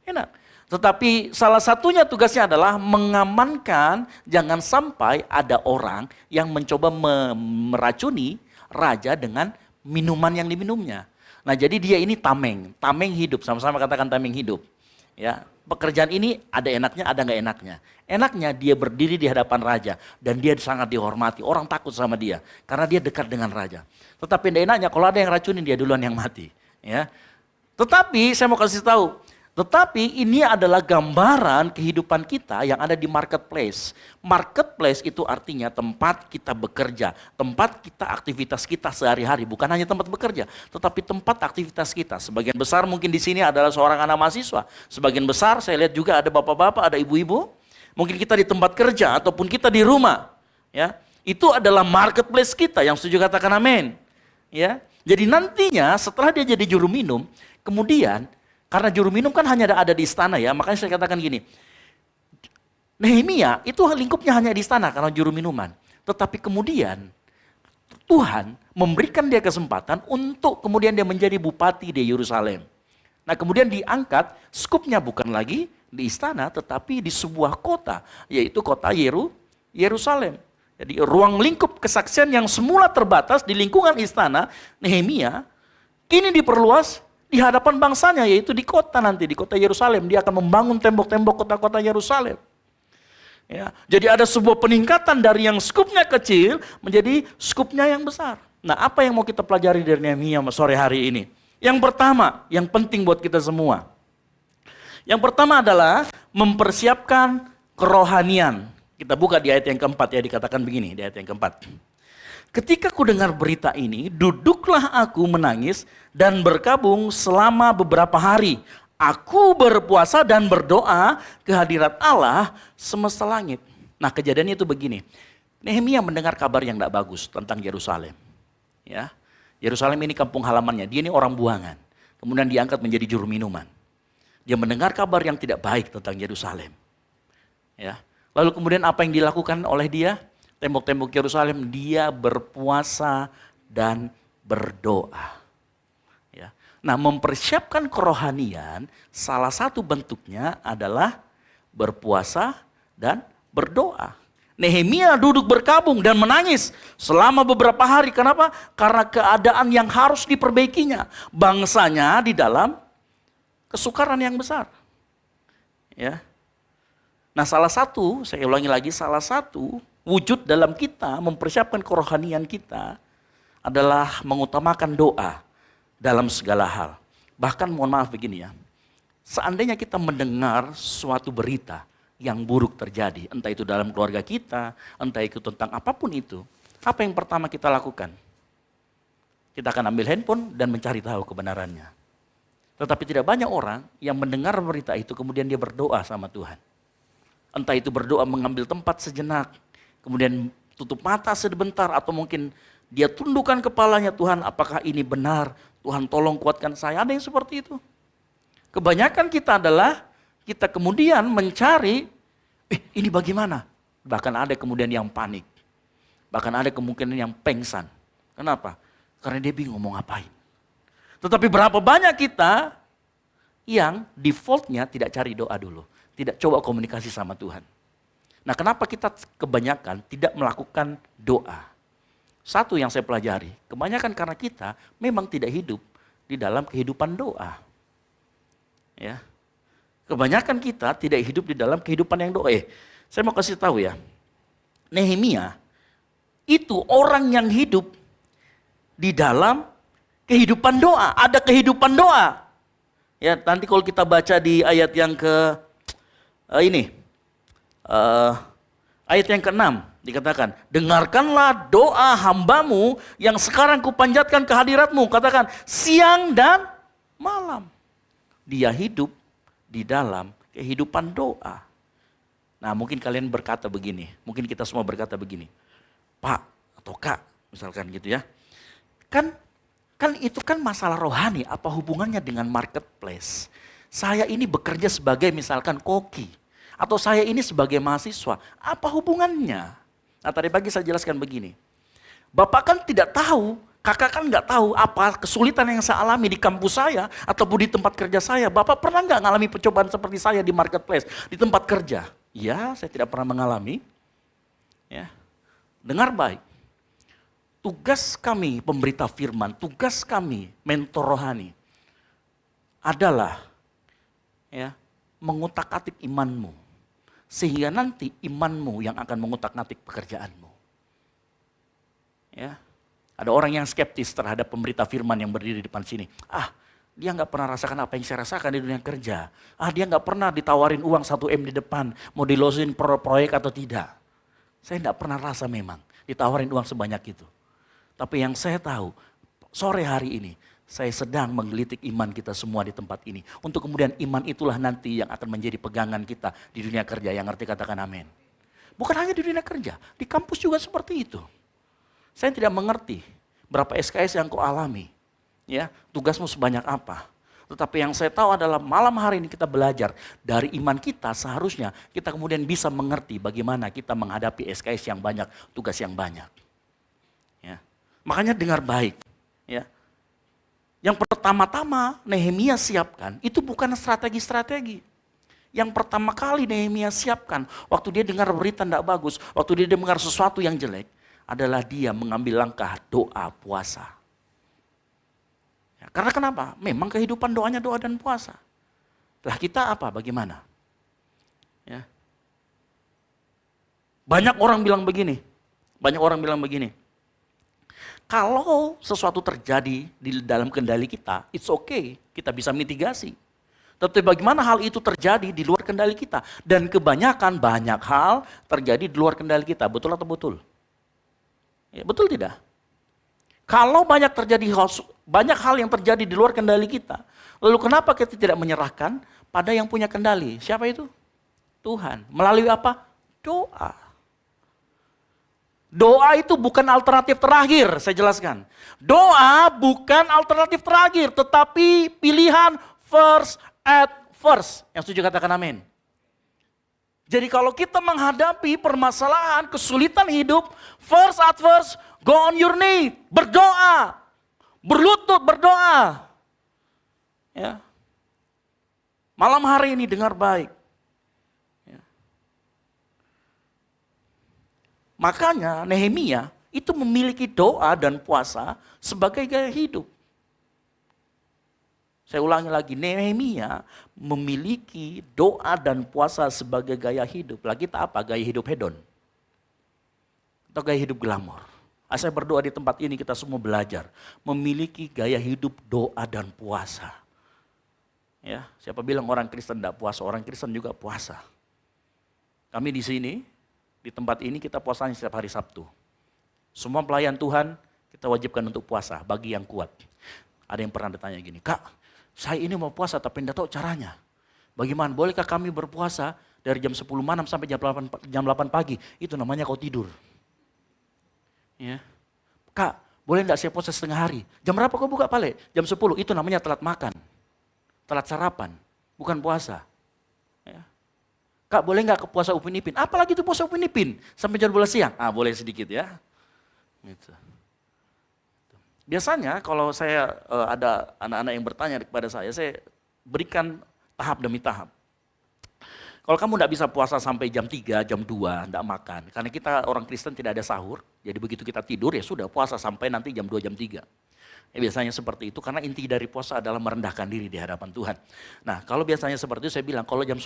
enak. Tetapi salah satunya tugasnya adalah mengamankan jangan sampai ada orang yang mencoba meracuni raja dengan minuman yang diminumnya. Nah jadi dia ini tameng hidup, sama-sama katakan tameng hidup. Ya, pekerjaan ini ada enaknya, ada nggak enaknya. Enaknya dia berdiri di hadapan raja dan dia sangat dihormati, orang takut sama dia karena dia dekat dengan raja. Tetapi tidak enaknya kalau ada yang racunin dia duluan yang mati. Ya, tetapi saya mau kasih tahu. Tetapi ini adalah gambaran kehidupan kita yang ada di marketplace. Marketplace itu artinya tempat kita bekerja, tempat kita aktivitas kita sehari-hari, bukan hanya tempat bekerja, tetapi tempat aktivitas kita. Sebagian besar mungkin di sini adalah seorang anak mahasiswa. Sebagian besar saya lihat juga ada bapak-bapak, ada ibu-ibu. Mungkin kita di tempat kerja ataupun kita di rumah. Ya, itu adalah marketplace kita. Yang setuju katakan amin. Ya, jadi nantinya setelah dia jadi juru minum, kemudian karena juru minum kan hanya ada di istana ya, makanya saya katakan gini, Nehemia itu lingkupnya hanya di istana karena juru minuman. Tetapi kemudian Tuhan memberikan dia kesempatan untuk kemudian dia menjadi bupati di Yerusalem. Nah kemudian diangkat, skupnya bukan lagi di istana tetapi di sebuah kota, yaitu kota Yerusalem. Jadi ruang lingkup kesaksian yang semula terbatas di lingkungan istana Nehemia, kini diperluas di hadapan bangsanya, yaitu di kota nanti, di kota Yerusalem. Dia akan membangun tembok-tembok kota-kota Yerusalem. Ya, jadi ada sebuah peningkatan dari yang skupnya kecil menjadi skupnya yang besar. Nah apa yang mau kita pelajari dari Nehemia sore hari ini? Yang pertama, yang penting buat kita semua. Yang pertama adalah mempersiapkan kerohanian. Kita buka di ayat yang keempat ya, dikatakan begini di ayat yang keempat. Ketika ku dengar berita ini, duduklah aku menangis dan berkabung selama beberapa hari. Aku berpuasa dan berdoa ke hadirat Allah semesta langit. Nah kejadiannya itu begini. Nehemia mendengar kabar yang tidak bagus tentang Yerusalem. Ya, Yerusalem ini kampung halamannya, dia ini orang buangan. Kemudian diangkat menjadi juru minuman. Dia mendengar kabar yang tidak baik tentang Yerusalem. Ya, lalu kemudian apa yang dilakukan oleh dia? Tembok-tembok Yerusalem, dia berpuasa dan berdoa. Ya. Nah, mempersiapkan kerohanian, salah satu bentuknya adalah berpuasa dan berdoa. Nehemia duduk berkabung dan menangis selama beberapa hari. Kenapa? Karena keadaan yang harus diperbaikinya. Bangsanya di dalam kesukaran yang besar. Ya. Nah, salah satu, saya ulangi lagi, salah satu wujud dalam kita mempersiapkan kerohanian kita adalah mengutamakan doa dalam segala hal. Bahkan mohon maaf begini ya, seandainya kita mendengar suatu berita yang buruk terjadi, entah itu dalam keluarga kita, entah itu tentang apapun itu, apa yang pertama kita lakukan? Kita akan ambil handphone dan mencari tahu kebenarannya. Tetapi tidak banyak orang yang mendengar berita itu kemudian dia berdoa sama Tuhan. Entah itu berdoa mengambil tempat sejenak, kemudian tutup mata sebentar atau mungkin dia tundukkan kepalanya, Tuhan apakah ini benar? Tuhan tolong kuatkan saya. Ada yang seperti itu. Kebanyakan kita adalah kita kemudian mencari, ini bagaimana? Bahkan ada kemudian yang panik. Bahkan ada kemungkinan yang pengsan. Kenapa? Karena dia bingung mau ngapain. Tetapi berapa banyak kita yang defaultnya tidak cari doa dulu. Tidak coba komunikasi sama Tuhan. Nah, kenapa kita kebanyakan tidak melakukan doa? Satu yang saya pelajari, kebanyakan karena kita memang tidak hidup di dalam kehidupan doa. Ya. Kebanyakan kita tidak hidup di dalam kehidupan yang doa. Saya mau kasih tahu ya. Nehemia itu orang yang hidup di dalam kehidupan doa, ada kehidupan doa. Ya, nanti kalau kita baca di ayat yang ayat yang ke-6 dikatakan, dengarkanlah doa hambamu yang sekarang kupanjatkan ke hadiratmu. Katakan, siang dan malam. Dia hidup di dalam kehidupan doa. Nah mungkin kalian berkata begini, mungkin kita semua berkata begini, Pak atau Kak misalkan gitu ya. Kan itu kan masalah rohani, apa hubungannya dengan marketplace? Saya ini bekerja sebagai misalkan koki. Atau saya ini sebagai mahasiswa, apa hubungannya? Nah tadi pagi saya jelaskan begini. Bapak kan tidak tahu Kakak kan nggak tahu apa kesulitan yang saya alami di kampus saya ataupun di tempat kerja saya. Bapak pernah nggak mengalami pencobaan seperti saya di marketplace, di tempat kerja? Ya, saya tidak pernah mengalami. Ya, dengar baik. Tugas kami pemberita firman, tugas kami mentor rohani adalah ya mengutak-atik imanmu. Sehingga nanti imanmu yang akan mengutak-atik pekerjaanmu. Ya. Ada orang yang skeptis terhadap pemberita firman yang berdiri di depan sini. Dia nggak pernah rasakan apa yang saya rasakan di dunia kerja. Dia nggak pernah ditawarin uang 1 M di depan, mau dilosin proyek atau tidak. Saya nggak pernah rasa memang ditawarin uang sebanyak itu. Tapi yang saya tahu, sore hari ini, saya sedang menggelitik iman kita semua di tempat ini. Untuk kemudian iman itulah nanti yang akan menjadi pegangan kita di dunia kerja. Yang ngerti katakan amin. Bukan hanya di dunia kerja, di kampus juga seperti itu. Saya tidak mengerti berapa SKS yang kau alami. Ya, tugasmu sebanyak apa. Tetapi yang saya tahu adalah malam hari ini kita belajar dari iman kita, seharusnya kita kemudian bisa mengerti bagaimana kita menghadapi SKS yang banyak, tugas yang banyak. Ya. Makanya dengar baik. Ya. Yang pertama-tama Nehemia siapkan itu bukan strategi-strategi. Yang pertama kali Nehemia siapkan waktu dia dengar berita tidak bagus, waktu dia dengar sesuatu yang jelek, adalah dia mengambil langkah doa puasa. Ya, karena kenapa? Memang kehidupan doanya doa dan puasa. Lah kita apa? Bagaimana? Ya. Banyak orang bilang begini. Kalau sesuatu terjadi di dalam kendali kita, it's okay, kita bisa mitigasi. Tetapi bagaimana hal itu terjadi di luar kendali kita? Dan kebanyakan banyak hal terjadi di luar kendali kita. Betul atau betul? Ya, betul tidak? Kalau banyak hal yang terjadi di luar kendali kita, lalu kenapa kita tidak menyerahkan pada yang punya kendali? Siapa itu? Tuhan. Melalui apa? Doa. Doa itu bukan alternatif terakhir, saya jelaskan. Doa bukan alternatif terakhir, tetapi pilihan first at first. Yang setuju katakan amin. Jadi kalau kita menghadapi permasalahan, kesulitan hidup, first at first, go on your knee, berdoa, berlutut berdoa. Ya. Malam hari ini dengar baik. Ya. Makanya Nehemia itu memiliki doa dan puasa sebagai gaya hidup. Saya ulangi lagi, Nehemia memiliki doa dan puasa sebagai gaya hidup. Lah kita apa? Gaya hidup hedon? Atau gaya hidup glamor? Saya berdoa di tempat ini kita semua belajar. Memiliki gaya hidup doa dan puasa. Ya, siapa bilang orang Kristen tidak puasa? Orang Kristen juga puasa. Kami di sini, di tempat ini kita puasanya setiap hari Sabtu. Semua pelayan Tuhan kita wajibkan untuk puasa bagi yang kuat. Ada yang pernah ditanya gini, Kak, saya ini mau puasa tapi tidak tahu caranya. Bagaimana? Bolehkah kami berpuasa dari jam 10 malam sampai jam 8 pagi? Itu namanya kau tidur. Ya. Kak, boleh tidak saya puasa setengah hari? Jam berapa kau buka pale? Jam 10. Itu namanya telat makan. Telat sarapan. Bukan puasa. Ya. Kak, boleh nggak ke puasa Upin Ipin? Apalagi itu puasa Upin Ipin? Sampai jam 12 siang? Boleh sedikit ya. Gitu. Biasanya kalau saya ada anak-anak yang bertanya kepada saya berikan tahap demi tahap. Kalau kamu tidak bisa puasa sampai jam 3, jam 2, tidak makan. Karena kita orang Kristen tidak ada sahur, jadi begitu kita tidur ya sudah puasa sampai nanti jam 2, jam 3. Biasanya seperti itu karena inti dari puasa adalah merendahkan diri di hadapan Tuhan. Nah kalau biasanya seperti itu saya bilang kalau jam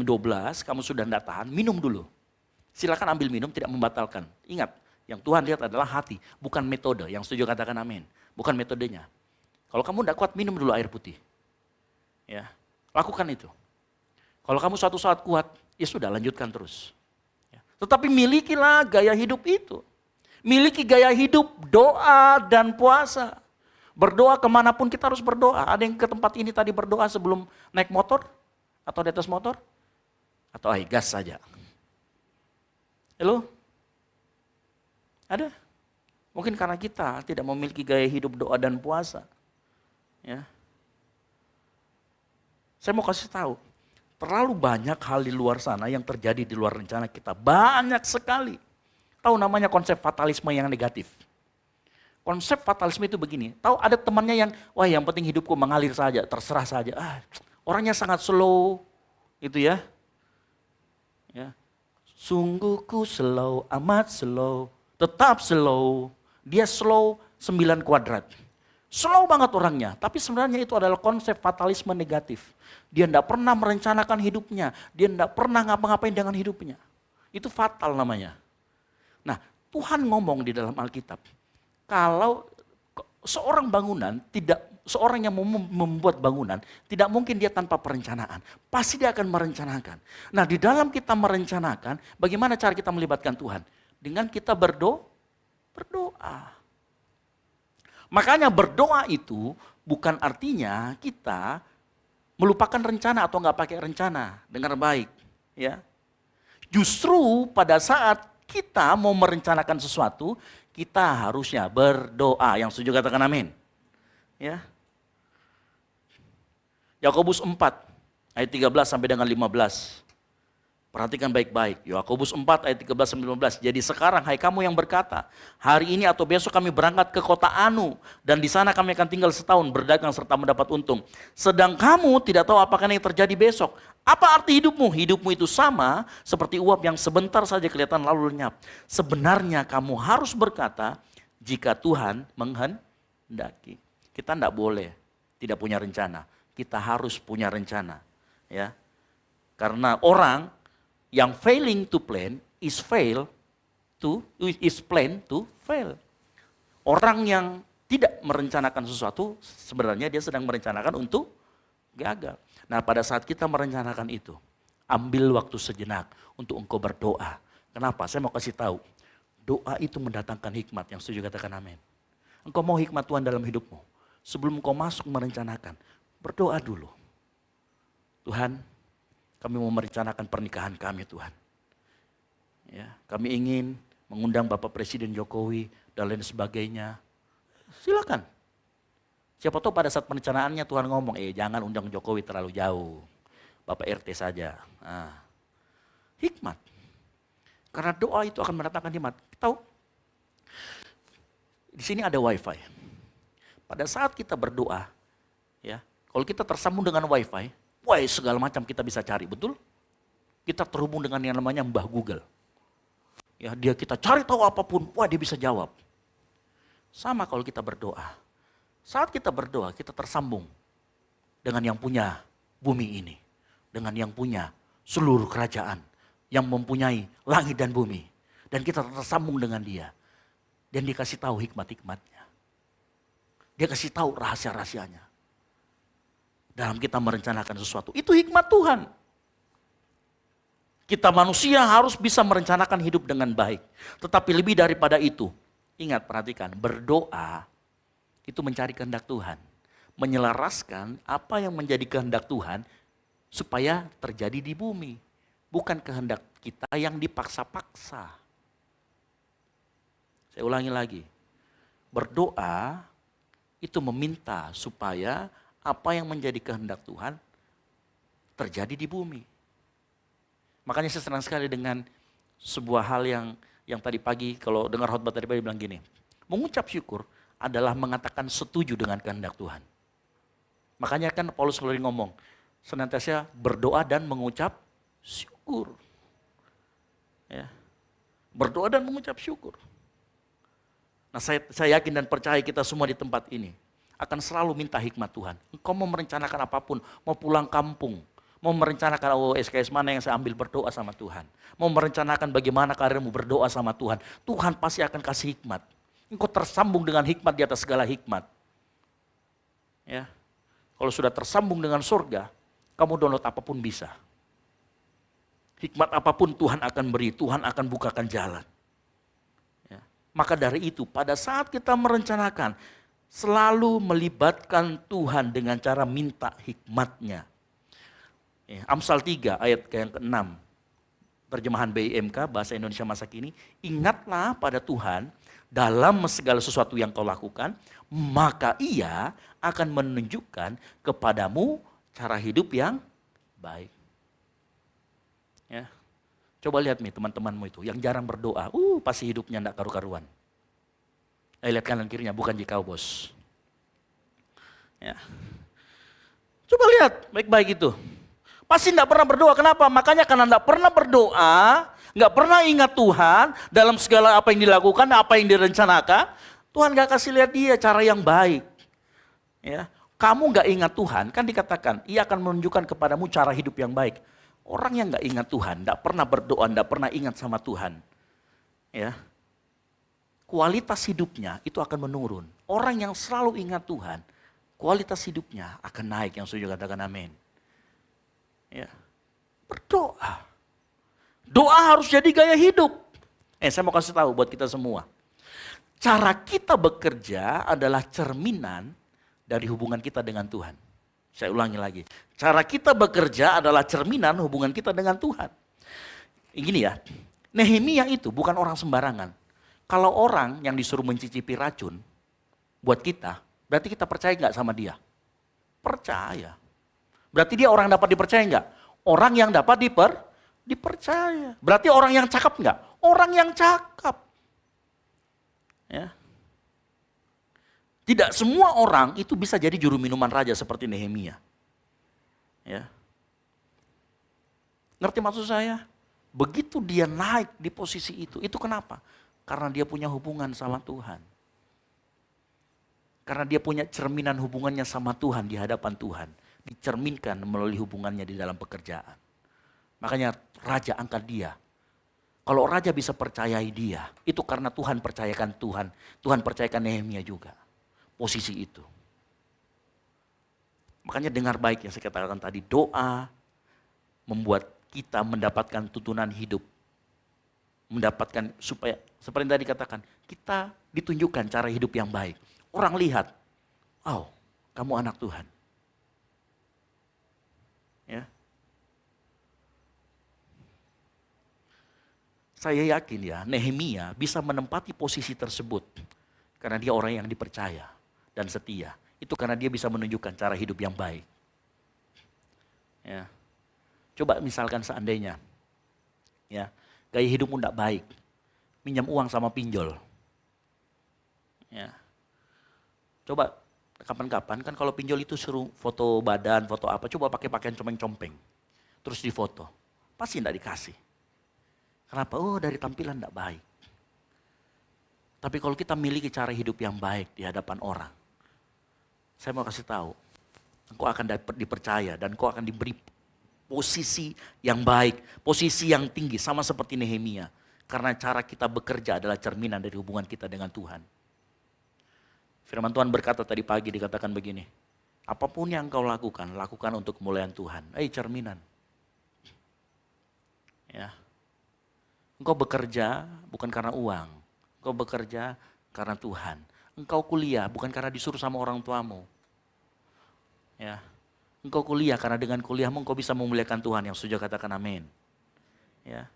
12 kamu sudah tidak tahan, minum dulu. Silakan ambil minum, tidak membatalkan. Ingat, yang Tuhan lihat adalah hati, bukan metode. Yang setuju katakan amin. Bukan metodenya. Kalau kamu tidak kuat, minum dulu air putih. Ya, lakukan itu. Kalau kamu suatu saat kuat, ya sudah lanjutkan terus. Ya. Tetapi milikilah gaya hidup itu. Miliki gaya hidup doa dan puasa. Berdoa kemanapun kita harus berdoa. Ada yang ke tempat ini tadi berdoa sebelum naik motor? Atau di atas motor? Atau gas saja? Halo? Ada? Mungkin karena kita tidak memiliki gaya hidup doa dan puasa. Ya. Saya mau kasih tahu, terlalu banyak hal di luar sana yang terjadi di luar rencana kita. Banyak sekali. Tahu namanya konsep fatalisme yang negatif. Konsep fatalisme itu begini, tahu ada temannya yang, wah yang penting hidupku mengalir saja, terserah saja. Orangnya sangat slow, itu ya. Sungguh ku slow, amat slow, tetap slow. Dia slow 9 kuadrat. Slow banget orangnya, tapi sebenarnya itu adalah konsep fatalisme negatif. Dia tidak pernah merencanakan hidupnya, dia tidak pernah ngapa-ngapain dengan hidupnya. Itu fatal namanya. Nah, Tuhan ngomong di dalam Alkitab, kalau seorang yang membuat bangunan, tidak mungkin dia tanpa perencanaan. Pasti dia akan merencanakan. Nah, di dalam kita merencanakan, bagaimana cara kita melibatkan Tuhan? Dengan kita berdoa. Makanya berdoa itu bukan artinya kita melupakan rencana atau nggak pakai rencana. Dengar baik, ya. Justru pada saat kita mau merencanakan sesuatu, kita harusnya berdoa. Yang setuju katakan amin. Ya. Yakobus 4 ayat 13 sampai dengan 15. Perhatikan baik-baik. Yakobus 4 ayat 13 sampai 15. Jadi sekarang hai kamu yang berkata, hari ini atau besok kami berangkat ke kota Anu dan di sana kami akan tinggal setahun berdagang serta mendapat untung. Sedang kamu tidak tahu apakah yang terjadi besok. Apa arti hidupmu? Hidupmu itu sama seperti uap yang sebentar saja kelihatan lalu lenyap. Sebenarnya kamu harus berkata, jika Tuhan menghendaki. Kita tidak boleh tidak punya rencana. Kita harus punya rencana. Ya. Karena orang yang failing to plan is plan to fail. Orang yang tidak merencanakan sesuatu, sebenarnya dia sedang merencanakan untuk gagal. Nah, pada saat kita merencanakan itu, ambil waktu sejenak untuk engkau berdoa. Kenapa? Saya mau kasih tahu. Doa itu mendatangkan hikmat. Yang setuju katakan amin. Engkau mau hikmat Tuhan dalam hidupmu. Sebelum engkau masuk merencanakan, berdoa dulu. Tuhan, kami mau merencanakan pernikahan kami Tuhan. Ya, kami ingin mengundang Bapak Presiden Jokowi dan lain sebagainya. Silakan. Siapa tahu pada saat perencanaannya Tuhan ngomong, jangan undang Jokowi terlalu jauh. Bapak RT saja. Hikmat. Karena doa itu akan mendatangkan hikmat. Tahu? Di sini ada wifi. Pada saat kita berdoa, ya, kalau kita tersambung dengan wifi, segala macam kita bisa cari, betul? Kita terhubung dengan yang namanya Mbah Google. Ya, kita cari tahu apapun, dia bisa jawab. Sama kalau kita berdoa. Saat kita berdoa, kita tersambung dengan yang punya bumi ini. Dengan yang punya seluruh kerajaan. Yang mempunyai langit dan bumi. Dan kita tersambung dengan dia. Dan dia kasih tahu hikmat-hikmatnya. Dia kasih tahu rahasia-rahasianya. Dalam kita merencanakan sesuatu. Itu hikmat Tuhan. Kita manusia harus bisa merencanakan hidup dengan baik. Tetapi lebih daripada itu. Ingat, perhatikan. Berdoa itu mencari kehendak Tuhan. Menyelaraskan apa yang menjadi kehendak Tuhan supaya terjadi di bumi. Bukan kehendak kita yang dipaksa-paksa. Saya ulangi lagi. Berdoa itu meminta supaya apa yang menjadi kehendak Tuhan terjadi di bumi. Makanya saya senang sekali dengan sebuah hal yang tadi pagi, kalau dengar khotbah tadi pagi bilang gini, mengucap syukur adalah mengatakan setuju dengan kehendak Tuhan. Makanya kan Paulus selalu ngomong, senantiasa berdoa dan mengucap syukur. Ya. Berdoa dan mengucap syukur. Nah, saya yakin dan percaya kita semua di tempat ini akan selalu minta hikmat Tuhan. Engkau mau merencanakan apapun, mau pulang kampung, mau merencanakan SKS mana yang saya ambil, berdoa sama Tuhan. Mau merencanakan bagaimana karirmu, berdoa sama Tuhan. Tuhan pasti akan kasih hikmat. Engkau tersambung dengan hikmat di atas segala hikmat. Ya. Kalau sudah tersambung dengan surga, kamu download apapun bisa. Hikmat apapun Tuhan akan beri, Tuhan akan bukakan jalan. Ya. Maka dari itu, pada saat kita merencanakan, selalu melibatkan Tuhan dengan cara minta hikmatnya. Amsal 3 ayat yang ke-6, terjemahan BIMK, Bahasa Indonesia Masa Kini, ingatlah pada Tuhan dalam segala sesuatu yang kau lakukan, maka ia akan menunjukkan kepadamu cara hidup yang baik. Ya. Coba lihat nih teman-temanmu itu, yang jarang berdoa, pasti hidupnya enggak karu-karuan. Lihat kanan kirinya, bukan jikau bos. Ya. Coba lihat baik-baik itu. Pasti tidak pernah berdoa. Kenapa? Makanya karena tidak pernah berdoa, nggak pernah ingat Tuhan dalam segala apa yang dilakukan, apa yang direncanakan, Tuhan nggak kasih lihat dia cara yang baik. Ya, kamu nggak ingat Tuhan, kan dikatakan, ia akan menunjukkan kepadamu cara hidup yang baik. Orang yang nggak ingat Tuhan, nggak pernah berdoa, nggak pernah ingat sama Tuhan, ya, kualitas hidupnya itu akan menurun. Orang yang selalu ingat Tuhan, kualitas hidupnya akan naik. Yang setuju katakan amin. Ya, berdoa. Doa harus jadi gaya hidup. Saya mau kasih tahu buat kita semua. Cara kita bekerja adalah cerminan dari hubungan kita dengan Tuhan. Saya ulangi lagi. Cara kita bekerja adalah cerminan hubungan kita dengan Tuhan. Gini ya, Nehemia itu bukan orang sembarangan. Kalau orang yang disuruh mencicipi racun buat kita, berarti kita percaya nggak sama dia? Percaya. Berarti dia orang yang dapat dipercaya nggak? Orang yang dapat dipercaya. Berarti orang yang cakap nggak? Orang yang cakap. Ya. Tidak semua orang itu bisa jadi juru minuman raja seperti Nehemia. Ya. Ngerti maksud saya? Begitu dia naik di posisi itu kenapa? Karena dia punya hubungan sama Tuhan. Karena dia punya cerminan hubungannya sama Tuhan di hadapan Tuhan. Dicerminkan melalui hubungannya di dalam pekerjaan. Makanya raja angkat dia. Kalau raja bisa percayai dia, itu karena Tuhan percayakan Tuhan. Tuhan percayakan Nehemia juga. Posisi itu. Makanya dengar baik yang saya katakan tadi, doa membuat kita mendapatkan tuntunan hidup. Mendapatkan supaya, seperti yang tadi katakan, kita ditunjukkan cara hidup yang baik. Orang lihat, oh kamu anak Tuhan. Ya. Saya yakin ya, Nehemia bisa menempati posisi tersebut. Karena dia orang yang dipercaya dan setia. Itu karena dia bisa menunjukkan cara hidup yang baik. Ya. Coba misalkan seandainya, ya, gaya hidupmu tidak baik, minjam uang sama pinjol. Ya. Coba kapan-kapan kan kalau pinjol itu suruh foto badan, foto apa, coba pakai pakaian compeng-compeng. Terus difoto, pasti tidak dikasih. Kenapa? Oh dari tampilan tidak baik. Tapi kalau kita miliki cara hidup yang baik di hadapan orang, saya mau kasih tahu, engkau akan dipercaya dan engkau akan diberi posisi yang baik, posisi yang tinggi, sama seperti Nehemia. Karena cara kita bekerja adalah cerminan dari hubungan kita dengan Tuhan. Firman Tuhan berkata tadi pagi dikatakan begini, apapun yang engkau lakukan, lakukan untuk kemuliaan Tuhan. Cerminan. Ya. Engkau bekerja bukan karena uang, engkau bekerja karena Tuhan. Engkau kuliah bukan karena disuruh sama orang tuamu. Ya. Engkau kuliah karena dengan kuliahmu engkau bisa memuliakan Tuhan. Yang setuju katakan amin. Ya.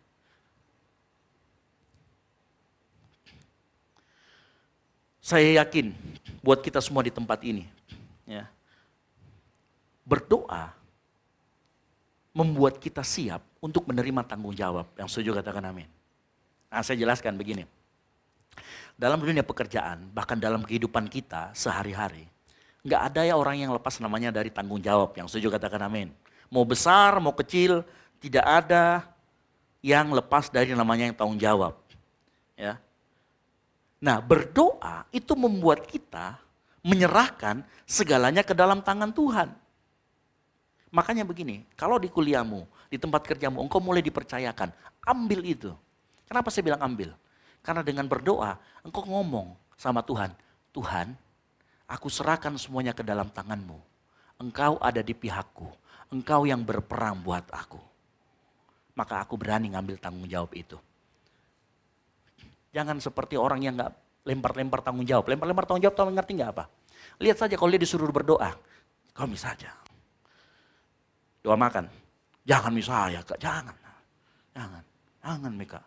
Saya yakin buat kita semua di tempat ini, ya, berdoa membuat kita siap untuk menerima tanggung jawab. Yang setuju katakan amin. Nah, saya jelaskan begini. Dalam dunia pekerjaan, bahkan dalam kehidupan kita sehari-hari, nggak ada ya orang yang lepas namanya dari tanggung jawab. Yang setuju katakan amin. Mau besar, mau kecil, tidak ada yang lepas dari namanya yang tanggung jawab. Ya. Nah, berdoa itu membuat kita menyerahkan segalanya ke dalam tangan Tuhan. Makanya begini, kalau di kuliahmu, di tempat kerjamu, engkau mulai dipercayakan, ambil itu. Kenapa saya bilang ambil? Karena dengan berdoa, engkau ngomong sama Tuhan, Tuhan, aku serahkan semuanya ke dalam tanganmu. Engkau ada di pihakku, engkau yang berperang buat aku. Maka aku berani ngambil tanggung jawab itu. Jangan seperti orang yang gak lempar-lempar tanggung jawab. Lempar-lempar tanggung jawab, tahu ngerti gak apa? Lihat saja kalau dia disuruh berdoa. Kau bisa saja. Doa makan. Jangan misalnya, Kak. Jangan. Jangan Mika.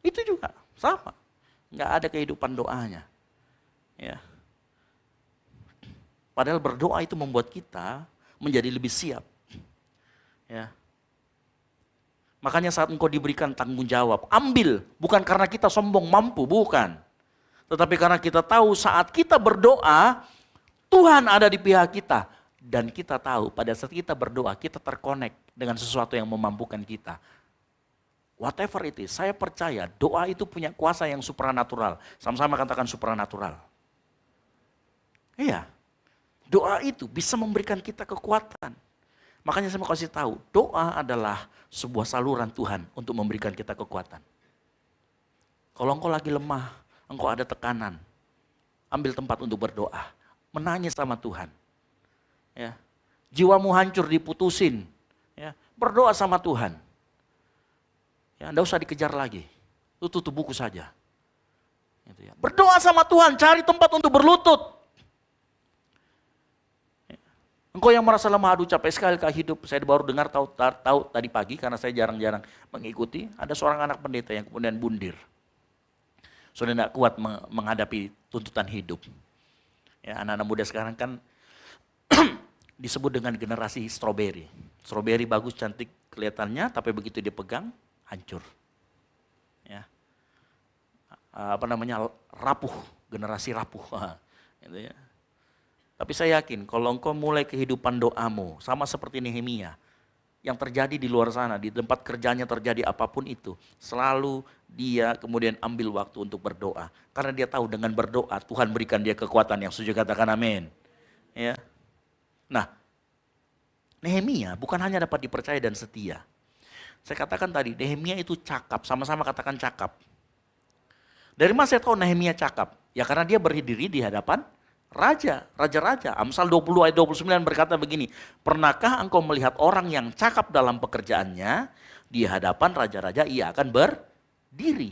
Itu juga sama. Gak ada kehidupan doanya. Ya. Padahal berdoa itu membuat kita menjadi lebih siap. Ya. Makanya saat engkau diberikan tanggung jawab, ambil. Bukan karena kita sombong mampu, bukan. Tetapi karena kita tahu saat kita berdoa, Tuhan ada di pihak kita. Dan kita tahu pada saat kita berdoa, kita terkonek dengan sesuatu yang memampukan kita. Whatever it is, saya percaya doa itu punya kuasa yang supranatural. Sama-sama katakan supranatural. Iya, doa itu bisa memberikan kita kekuatan. Makanya saya mau kasih tahu, doa adalah sebuah saluran Tuhan untuk memberikan kita kekuatan. Kalau engkau lagi lemah, engkau ada tekanan, ambil tempat untuk berdoa. Menangis sama Tuhan. Ya. Jiwamu hancur diputusin, ya. Berdoa sama Tuhan. Ya, enggak usah dikejar lagi. Lu tutup buku saja. Gitu ya. Berdoa sama Tuhan, cari tempat untuk berlutut. Ya. Engkau yang merasa lemah, aduh capek sekali kah hidup. Saya baru dengar tahu tadi pagi karena saya jarang-jarang mengikuti. Ada seorang anak pendeta yang kemudian bundir. Sudah tidak kuat menghadapi tuntutan hidup. Ya, anak-anak muda sekarang kan disebut dengan generasi stroberi. Stroberi bagus, cantik kelihatannya, tapi begitu dipegang, hancur. Ya. Rapuh, generasi rapuh. Gitu ya. Tapi saya yakin kalau engkau mulai kehidupan doamu, sama seperti Nehemia, yang terjadi di luar sana, di tempat kerjanya terjadi apapun itu, selalu dia kemudian ambil waktu untuk berdoa. Karena dia tahu dengan berdoa Tuhan berikan dia kekuatan. Yang setuju katakan amin. Ya. Nah, Nehemia bukan hanya dapat dipercaya dan setia. Saya katakan tadi, Nehemia itu cakap, sama-sama katakan cakap. Dari mana saya tahu Nehemia cakap? Ya karena dia berdiri di hadapan raja-raja. Amsal 20 ayat 29 berkata begini, pernahkah engkau melihat orang yang cakap dalam pekerjaannya, di hadapan raja-raja ia akan berdiri.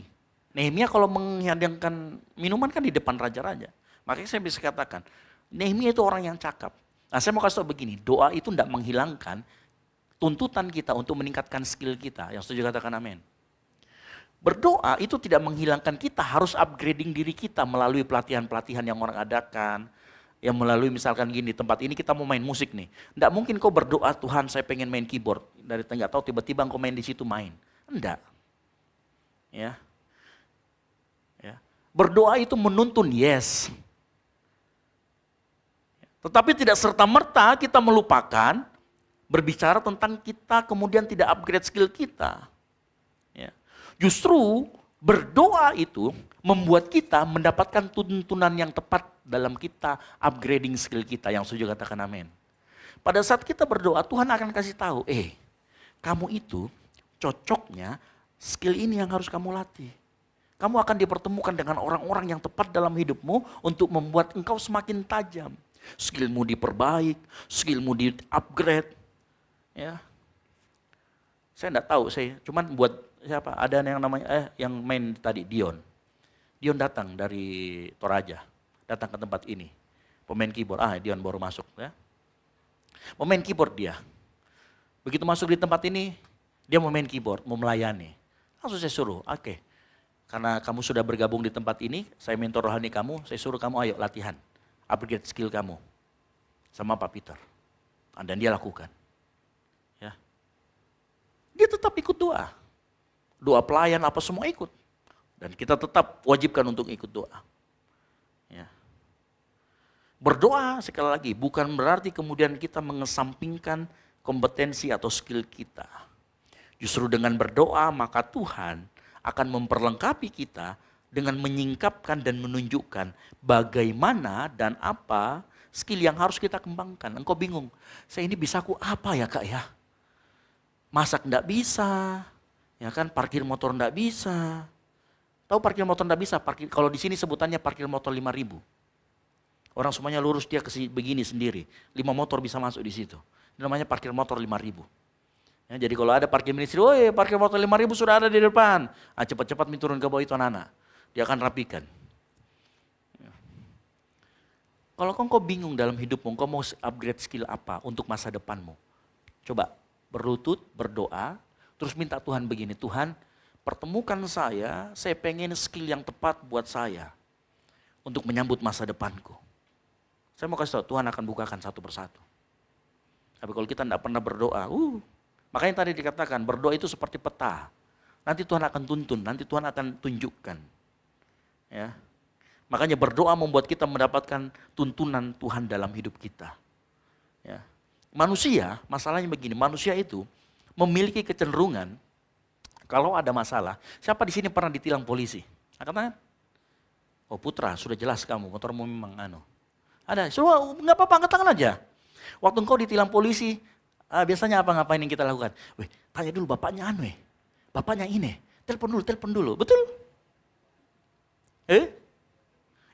Nehemia kalau menghidangkan minuman kan di depan raja-raja. Makanya saya bisa katakan, Nehemia itu orang yang cakap. Nah saya mau kasih tahu begini, doa itu tidak menghilangkan tuntutan kita untuk meningkatkan skill kita. Yang setuju katakan amin. Berdoa itu tidak menghilangkan kita harus upgrading diri kita melalui pelatihan-pelatihan yang orang adakan. Yang melalui misalkan gini, tempat ini kita mau main musik nih. Tidak mungkin kau berdoa, Tuhan saya pengen main keyboard. Dari nggak tahu tiba-tiba kau main di situ main. Enggak. Ya. Berdoa itu menuntun, yes. Tetapi tidak serta-merta kita melupakan berbicara tentang kita kemudian tidak upgrade skill kita. Ya. Justru berdoa itu membuat kita mendapatkan tuntunan yang tepat dalam kita upgrading skill kita. Yang setuju katakan amin. Pada saat kita berdoa Tuhan akan kasih tahu, kamu itu cocoknya skill ini yang harus kamu latih. Kamu akan dipertemukan dengan orang-orang yang tepat dalam hidupmu untuk membuat engkau semakin tajam. Skillmu diperbaik, skillmu di-upgrade. Ya. Saya enggak tahu, saya cuman buat siapa? Ada yang namanya yang main tadi Dion. Dion datang dari Toraja, datang ke tempat ini. Pemain keyboard, Dion baru masuk ya. Pemain keyboard dia. Begitu masuk di tempat ini, dia mau main keyboard, mau melayani. Langsung saya suruh, oke. Karena kamu sudah bergabung di tempat ini, saya mentor rohani kamu, saya suruh kamu ayo latihan. Upgrade skill kamu sama Pak Peter. Dan dia lakukan. Ya. Dia tetap ikut doa. Doa pelayan apa semua ikut. Dan kita tetap wajibkan untuk ikut doa. Ya. Berdoa sekali lagi bukan berarti kemudian kita mengesampingkan kompetensi atau skill kita. Justru dengan berdoa maka Tuhan akan memperlengkapi kita dengan menyingkapkan dan menunjukkan bagaimana dan apa skill yang harus kita kembangkan. Engkau bingung, saya ini bisa aku apa ya Kak ya? Masak enggak bisa, ya kan parkir motor enggak bisa. Tahu parkir motor enggak bisa, kalau di sini sebutannya parkir motor 5.000. Orang semuanya lurus dia begini sendiri, 5 motor bisa masuk di situ. Ini namanya parkir motor 5.000. Ya, jadi kalau ada parkir ministry, parkir motor 5.000 sudah ada di depan. Cepat-cepat turun ke bawah itu anak-anak. Dia akan rapikan. Kalau kau bingung dalam hidupmu, kau mau upgrade skill apa untuk masa depanmu? Coba berlutut, berdoa, terus minta Tuhan begini, Tuhan pertemukan saya pengen skill yang tepat buat saya untuk menyambut masa depanku. Saya mau kasih tahu, Tuhan akan bukakan satu persatu. Tapi kalau kita tidak pernah berdoa, makanya tadi dikatakan berdoa itu seperti peta. Nanti Tuhan akan tuntun, nanti Tuhan akan tunjukkan. Ya. Makanya berdoa membuat kita mendapatkan tuntunan Tuhan dalam hidup kita. Ya. Manusia, masalahnya begini, manusia itu memiliki kecenderungan kalau ada masalah. Siapa di sini pernah ditilang polisi? Angkat tangan. Oh Putra, sudah jelas kamu, motormu memang Ada, so, nggak apa-apa, angkat tangan aja. Waktu engkau ditilang polisi, biasanya apa ngapain yang kita lakukan? Weh, tanya dulu bapaknya bapaknya ini, telepon dulu, betul?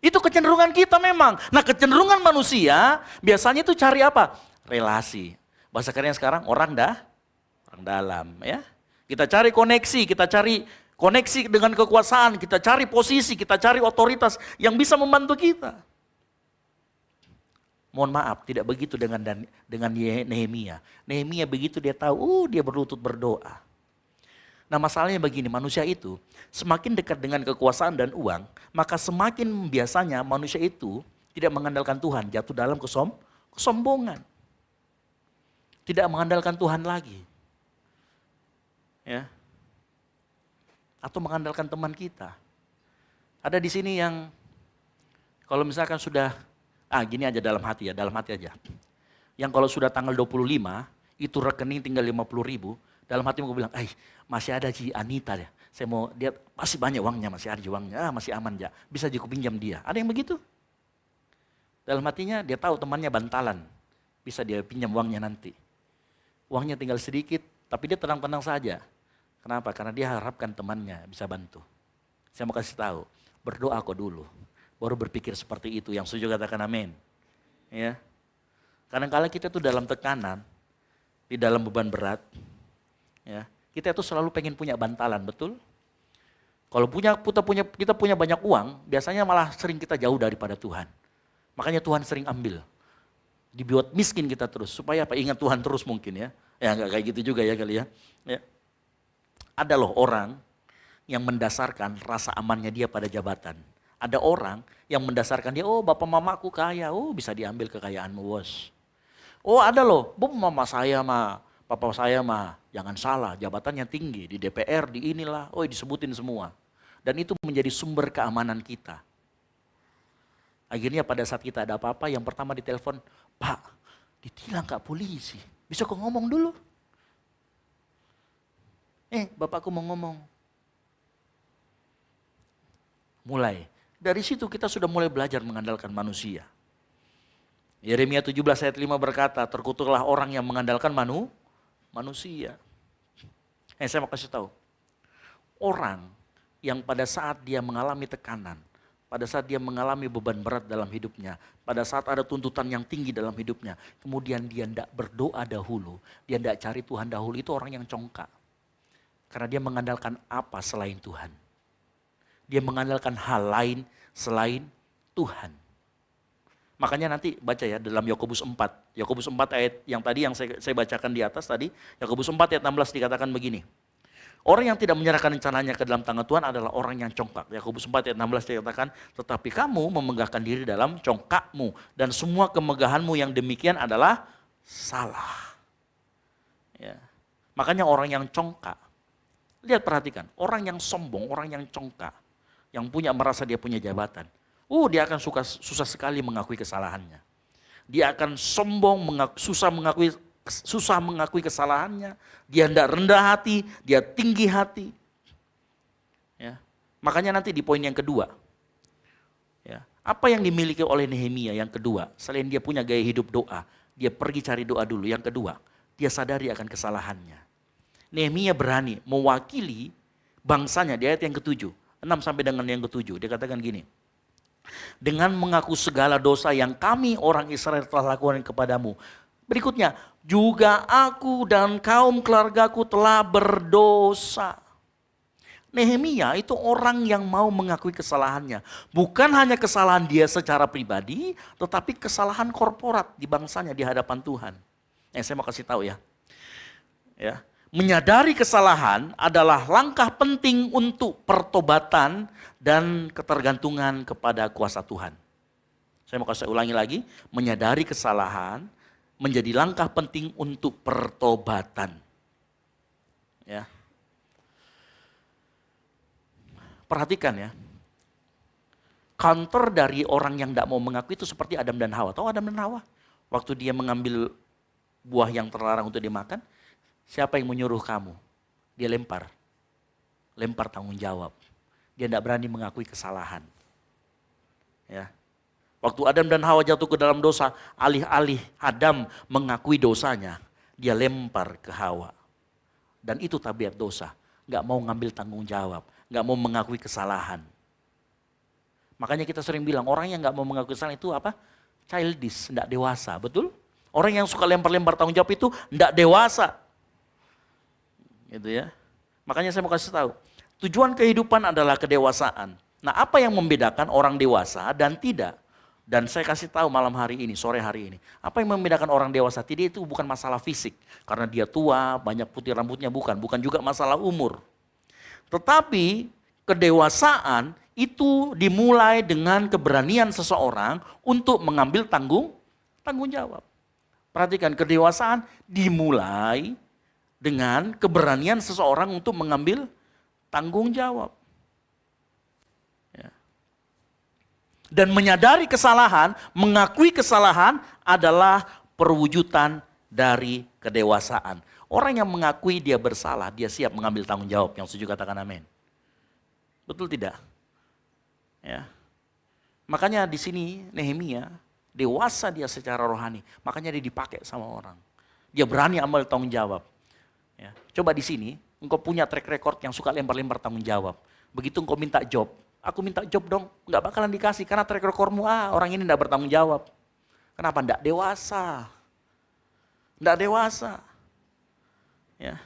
Itu kecenderungan kita memang. Nah kecenderungan manusia biasanya itu cari apa? Relasi. Bahasa kerennya sekarang orang dalam ya. Kita cari koneksi dengan kekuasaan, kita cari posisi, kita cari otoritas yang bisa membantu kita. Mohon maaf, tidak begitu dengan Nehemia. Nehemia begitu dia tahu, dia berlutut berdoa. Nah masalahnya begini, manusia itu semakin dekat dengan kekuasaan dan uang, maka semakin biasanya manusia itu tidak mengandalkan Tuhan, jatuh dalam kesombongan. Tidak mengandalkan Tuhan lagi. Ya. Atau mengandalkan teman kita. Ada di sini yang kalau misalkan sudah, gini aja dalam hati aja. Yang kalau sudah tanggal 25, itu rekening tinggal 50.000, dalam hati mau bilang, masih ada si Anita ya. Dia masih banyak uangnya, masih ada uangnya, masih aman ya. Bisa aku pinjam dia. Ada yang begitu? Dalam hatinya dia tahu temannya bantalan. Bisa dia pinjam uangnya nanti. Uangnya tinggal sedikit, tapi dia tenang-tenang saja. Kenapa? Karena dia harapkan temannya bisa bantu. Saya mau kasih tahu, berdoa kok dulu. Baru berpikir seperti itu, yang setuju katakan amin. Ya. Kadang-kadang kita tuh dalam tekanan, di dalam beban berat, ya, kita itu selalu pengen punya bantalan, betul? Kalau kita punya banyak uang, biasanya malah sering kita jauh daripada Tuhan. Makanya Tuhan sering ambil. Dibuat miskin kita terus, supaya apa? Ingat Tuhan terus mungkin ya. Ya enggak kayak gitu juga ya kali ya. Ada loh orang yang mendasarkan rasa amannya dia pada jabatan. Ada orang yang mendasarkan dia, bapak mamaku kaya, bisa diambil kekayaanmu bos. Ada loh, mama saya mah, papa saya mah, jangan salah, jabatannya tinggi, di DPR, di inilah, disebutin semua. Dan itu menjadi sumber keamanan kita. Akhirnya pada saat kita ada apa-apa, yang pertama ditelepon, Pak, ditilang Kak polisi, bisa kok ngomong dulu? Bapakku mau ngomong. Mulai, dari situ kita sudah mulai belajar mengandalkan manusia. Yeremia 17 ayat 5 berkata, terkutuklah orang yang mengandalkan manusia. Saya mau kasih tahu. Orang yang pada saat dia mengalami tekanan, pada saat dia mengalami beban berat dalam hidupnya, pada saat ada tuntutan yang tinggi dalam hidupnya, kemudian dia tidak berdoa dahulu, dia tidak cari Tuhan dahulu, itu orang yang congkak. Karena dia mengandalkan apa selain Tuhan. Dia mengandalkan hal lain selain Tuhan. Makanya nanti baca ya dalam Yakobus 4. Yakobus 4 ayat yang tadi yang saya bacakan di atas tadi. Yakobus 4 ayat 16 dikatakan begini. Orang yang tidak menyerahkan rencananya ke dalam tangan Tuhan adalah orang yang congkak. Yakobus 4 ayat 16 dikatakan, tetapi kamu memegahkan diri dalam congkakmu. Dan semua kemegahanmu yang demikian adalah salah. Ya. Makanya orang yang congkak. Lihat perhatikan, orang yang sombong, orang yang congkak. Yang merasa dia punya jabatan. Dia akan susah sekali mengakui kesalahannya. Dia akan sombong, susah mengakui kesalahannya. Dia tidak rendah hati, dia tinggi hati. Ya. Makanya nanti di poin yang kedua. Ya. Apa yang dimiliki oleh Nehemia yang kedua? Selain dia punya gaya hidup doa, dia pergi cari doa dulu. Yang kedua, dia sadari akan kesalahannya. Nehemia berani mewakili bangsanya di ayat yang ke-7. 6 sampai dengan yang ke-7. Dia katakan gini. Dengan mengaku segala dosa yang kami orang Israel telah lakukan kepadamu. Berikutnya, juga aku dan kaum keluargaku telah berdosa. Nehemia itu orang yang mau mengakui kesalahannya. Bukan hanya kesalahan dia secara pribadi, tetapi kesalahan korporat di bangsanya di hadapan Tuhan. Saya mau kasih tahu ya. Menyadari kesalahan adalah langkah penting untuk pertobatan dan ketergantungan kepada kuasa Tuhan. Saya mau kasih ulangi lagi, menyadari kesalahan menjadi langkah penting untuk pertobatan. Ya. Perhatikan ya. Counter dari orang yang tidak mau mengakui itu seperti Adam dan Hawa. Tahu Adam dan Hawa? Waktu dia mengambil buah yang terlarang untuk dimakan, siapa yang menyuruh kamu? Dia lempar tanggung jawab. Dia tidak berani mengakui kesalahan. Ya. Waktu Adam dan Hawa jatuh ke dalam dosa, alih-alih Adam mengakui dosanya, dia lempar ke Hawa. Dan itu tabiat dosa. Gak mau ngambil tanggung jawab, gak mau mengakui kesalahan. Makanya kita sering bilang orang yang gak mau mengakui kesalahan itu apa? Childish, tidak dewasa, betul? Orang yang suka lempar-lempar tanggung jawab itu tidak dewasa. Gitu ya. Makanya saya mau kasih tahu, tujuan kehidupan adalah kedewasaan. Nah, apa yang membedakan orang dewasa dan tidak? Dan saya kasih tahu malam hari ini, sore hari ini. Apa yang membedakan orang dewasa? Tidak, itu bukan masalah fisik. Karena dia tua, banyak putih rambutnya, bukan. Bukan juga masalah umur. Tetapi kedewasaan itu dimulai dengan keberanian seseorang untuk mengambil tanggung jawab. Perhatikan, kedewasaan dimulai dengan keberanian seseorang untuk mengambil tanggung jawab. Ya. Dan menyadari kesalahan, mengakui kesalahan adalah perwujudan dari kedewasaan. Orang yang mengakui dia bersalah, dia siap mengambil tanggung jawab. Yang setuju katakan amin. Betul tidak? Ya. Makanya di sini Nehemia dewasa dia secara rohani, makanya dia dipakai sama orang. Dia berani ambil tanggung jawab. Ya. Coba di sini, engkau punya track record yang suka lempar-lempar tanggung jawab. Begitu engkau minta job, aku minta job dong, nggak bakalan dikasih karena track recordmu orang ini nggak bertanggung jawab. Kenapa? Nggak dewasa. Nggak dewasa. Ya.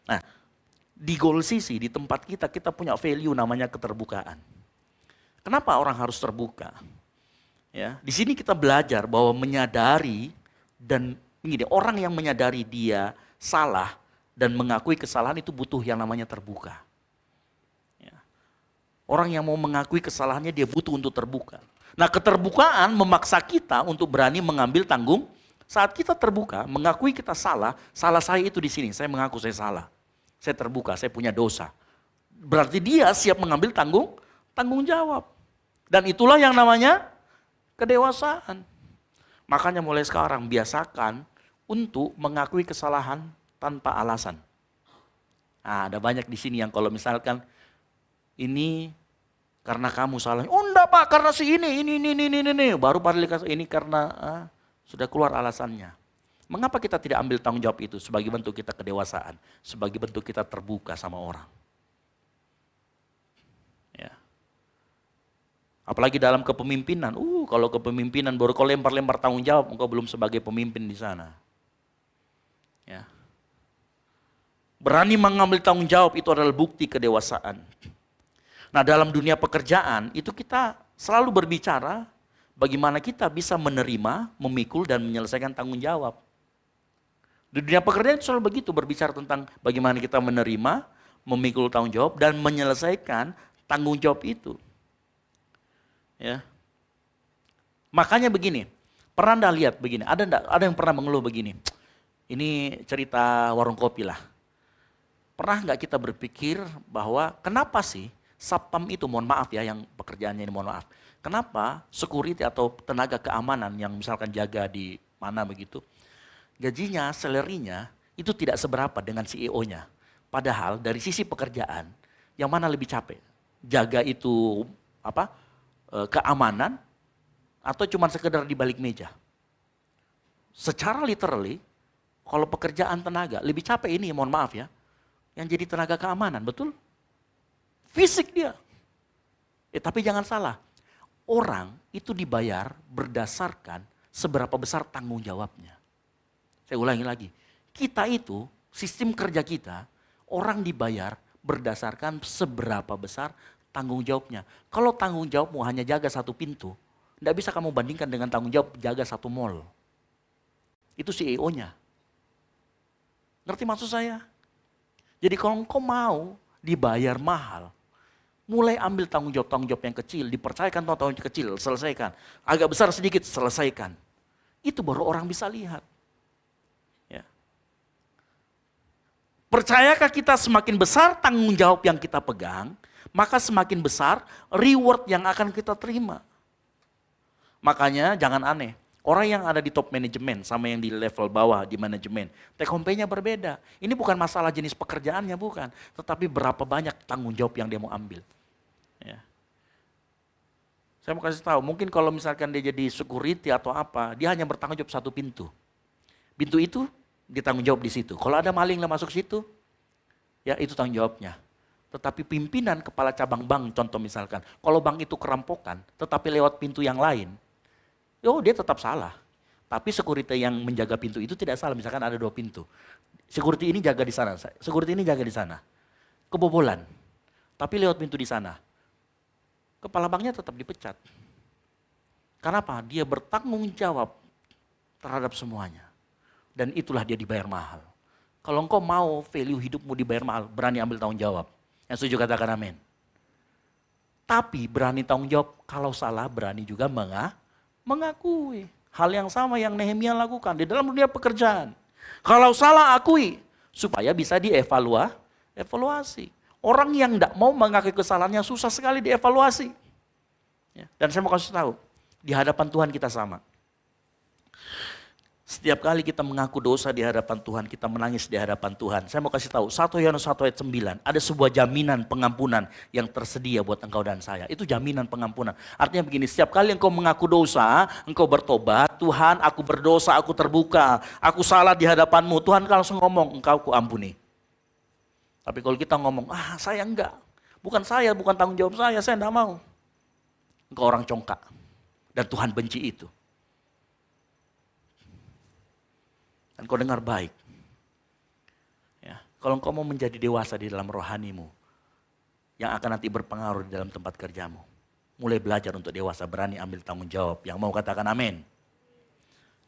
Nah, di Goal Sisi, di tempat kita punya value namanya keterbukaan. Kenapa orang harus terbuka? Ya, di sini kita belajar bahwa menyadari dan begini, orang yang menyadari dia salah dan mengakui kesalahan itu butuh yang namanya terbuka. Ya. Orang yang mau mengakui kesalahannya dia butuh untuk terbuka. Nah, keterbukaan memaksa kita untuk berani mengambil tanggung. Saat kita terbuka, mengakui kita salah saya itu di sini, saya mengaku saya salah. Saya terbuka, saya punya dosa. Berarti dia siap mengambil tanggung jawab. Dan itulah yang namanya kedewasaan. Makanya mulai sekarang biasakan untuk mengakui kesalahan tanpa alasan. Nah, ada banyak di sini yang kalau misalkan ini karena kamu salah. Oh enggak Pak, karena si ini. Baru pada ini karena sudah keluar alasannya. Mengapa kita tidak ambil tanggung jawab itu sebagai bentuk kita kedewasaan, sebagai bentuk kita terbuka sama orang? Ya. Apalagi dalam kepemimpinan. Kalau kepemimpinan baru kau lempar-lempar tanggung jawab, engkau belum sebagai pemimpin di sana. Ya. Berani mengambil tanggung jawab itu adalah bukti kedewasaan. Nah, dalam dunia pekerjaan itu kita selalu berbicara bagaimana kita bisa menerima, memikul dan menyelesaikan tanggung jawab. Di dunia pekerjaan itu selalu begitu, berbicara tentang bagaimana kita menerima, memikul tanggung jawab dan menyelesaikan tanggung jawab itu. Ya. Makanya begini, pernah Anda lihat begini, ada yang pernah mengeluh begini, ini cerita warung kopi lah. Pernah nggak kita berpikir bahwa kenapa sih Satpam itu, mohon maaf ya yang pekerjaannya ini mohon maaf, kenapa security atau tenaga keamanan yang misalkan jaga di mana begitu, gajinya, salary-nya itu tidak seberapa dengan CEO-nya. Padahal dari sisi pekerjaan, yang mana lebih capek? Jaga itu keamanan atau cuma sekedar di balik meja? Secara literally, kalau pekerjaan tenaga, lebih capek ini mohon maaf ya, yang jadi tenaga keamanan, betul? Fisik dia. Tapi jangan salah, orang itu dibayar berdasarkan seberapa besar tanggung jawabnya. Saya ulangi lagi, kita itu, sistem kerja kita, orang dibayar berdasarkan seberapa besar tanggung jawabnya. Kalau tanggung jawabmu hanya jaga satu pintu, tidak bisa kamu bandingkan dengan tanggung jawab jaga satu mall. Itu CEO-nya. Ngerti maksud saya? Jadi kalau engkau mau dibayar mahal, mulai ambil tanggung jawab yang kecil, dipercayakan tanggung jawab kecil, selesaikan. Agak besar sedikit, selesaikan. Itu baru orang bisa lihat. Ya. Percayakah kita semakin besar tanggung jawab yang kita pegang, maka semakin besar reward yang akan kita terima. Makanya jangan aneh, orang yang ada di top manajemen sama yang di level bawah di manajemen, take home pay-nya berbeda. Ini bukan masalah jenis pekerjaannya, bukan. Tetapi berapa banyak tanggung jawab yang dia mau ambil. Ya. Saya mau kasih tahu, mungkin kalau misalkan dia jadi security atau apa, dia hanya bertanggung jawab satu pintu. Pintu itu ditanggung jawab di situ. Kalau ada maling yang masuk situ, ya itu tanggung jawabnya. Tetapi pimpinan kepala cabang bank, contoh misalkan, kalau bank itu kerampokan, tetapi lewat pintu yang lain, dia tetap salah. Tapi security yang menjaga pintu itu tidak salah. Misalkan ada 2 pintu, security ini jaga di sana, security ini jaga di sana. Kebobolan, tapi lewat pintu di sana. Kepala banknya tetap dipecat. Karena apa? Dia bertanggung jawab terhadap semuanya. Dan itulah dia dibayar mahal. Kalau engkau mau value hidupmu dibayar mahal, berani ambil tanggung jawab. Yang setuju katakan amin. Tapi berani tanggung jawab, kalau salah berani juga mengakui. Hal yang sama yang Nehemia lakukan di dalam dunia pekerjaan. Kalau salah akui, supaya bisa evaluasi. Orang yang tidak mau mengakui kesalahannya susah sekali dievaluasi. Ya, dan saya mau kasih tahu, di hadapan Tuhan kita sama. Setiap kali kita mengaku dosa di hadapan Tuhan, kita menangis di hadapan Tuhan. Saya mau kasih tahu, 1 Yohanes 1 ayat 9, ada sebuah jaminan pengampunan yang tersedia buat engkau dan saya. Itu jaminan pengampunan. Artinya begini, setiap kali engkau mengaku dosa, engkau bertobat, Tuhan aku berdosa, aku terbuka, aku salah di hadapanmu. Tuhan kalau langsung ngomong, engkau ku ampuni. Tapi kalau kita ngomong, saya enggak. Bukan saya, bukan tanggung jawab saya enggak mau. Engkau orang congkak. Dan Tuhan benci itu. Dan kau dengar baik. Ya, kalau engkau mau menjadi dewasa di dalam rohanimu, yang akan nanti berpengaruh di dalam tempat kerjamu. Mulai belajar untuk dewasa, berani ambil tanggung jawab. Yang mau katakan amin.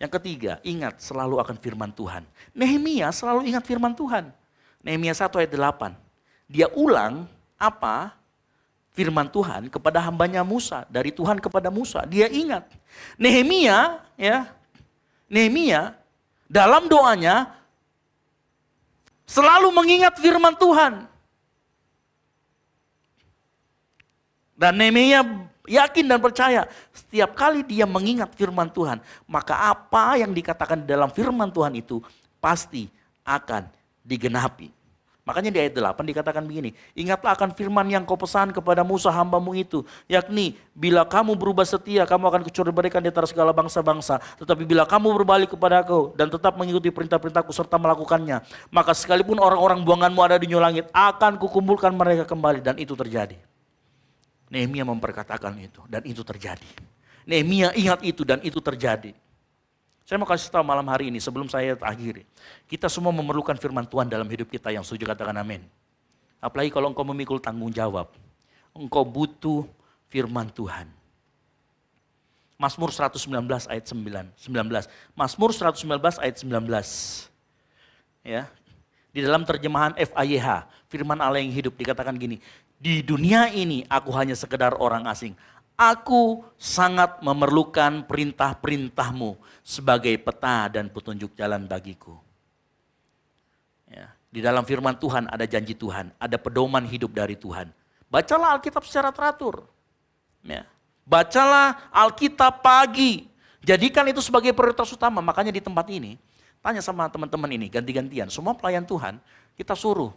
Yang ketiga, ingat selalu akan firman Tuhan. Nehemia selalu ingat firman Tuhan. Nehemia 1 ayat 8. Dia ulang apa? Firman Tuhan kepada hambanya Musa. Dari Tuhan kepada Musa. Dia ingat. Nehemia dalam doanya selalu mengingat firman Tuhan. Dan Nehemia yakin dan percaya setiap kali dia mengingat firman Tuhan, maka apa yang dikatakan dalam firman Tuhan itu pasti akan digenapi. Makanya di ayat 8 dikatakan begini, ingatlah akan firman yang kau pesan kepada Musa hambamu itu, yakni bila kamu berubah setia, kamu akan kucuriberikan di antara segala bangsa-bangsa. Tetapi bila kamu berbalik kepada aku dan tetap mengikuti perintah-perintahku serta melakukannya, maka sekalipun orang-orang buanganmu ada di nyawa langit, akan kukumpulkan mereka kembali. Dan itu terjadi. Nehemia memperkatakan itu dan itu terjadi. Nehemia ingat itu dan itu terjadi. Saya mau kasih tahu malam hari ini sebelum saya akhiri. Kita semua memerlukan firman Tuhan dalam hidup kita, yang setuju katakan amin. Apalagi kalau engkau memikul tanggung jawab. Engkau butuh firman Tuhan. Mazmur 119 ayat 19. Mazmur 119 ayat 19. Ya. Di dalam terjemahan FAYH, firman Allah yang hidup dikatakan gini. Di dunia ini aku hanya sekedar orang asing. Aku sangat memerlukan perintah-perintahmu sebagai peta dan petunjuk jalan bagiku. Ya, di dalam firman Tuhan ada janji Tuhan, ada pedoman hidup dari Tuhan. Bacalah Alkitab secara teratur. Ya, bacalah Alkitab pagi. Jadikan itu sebagai prioritas utama. Makanya di tempat ini, tanya sama teman-teman ini, ganti-gantian. Semua pelayan Tuhan, kita suruh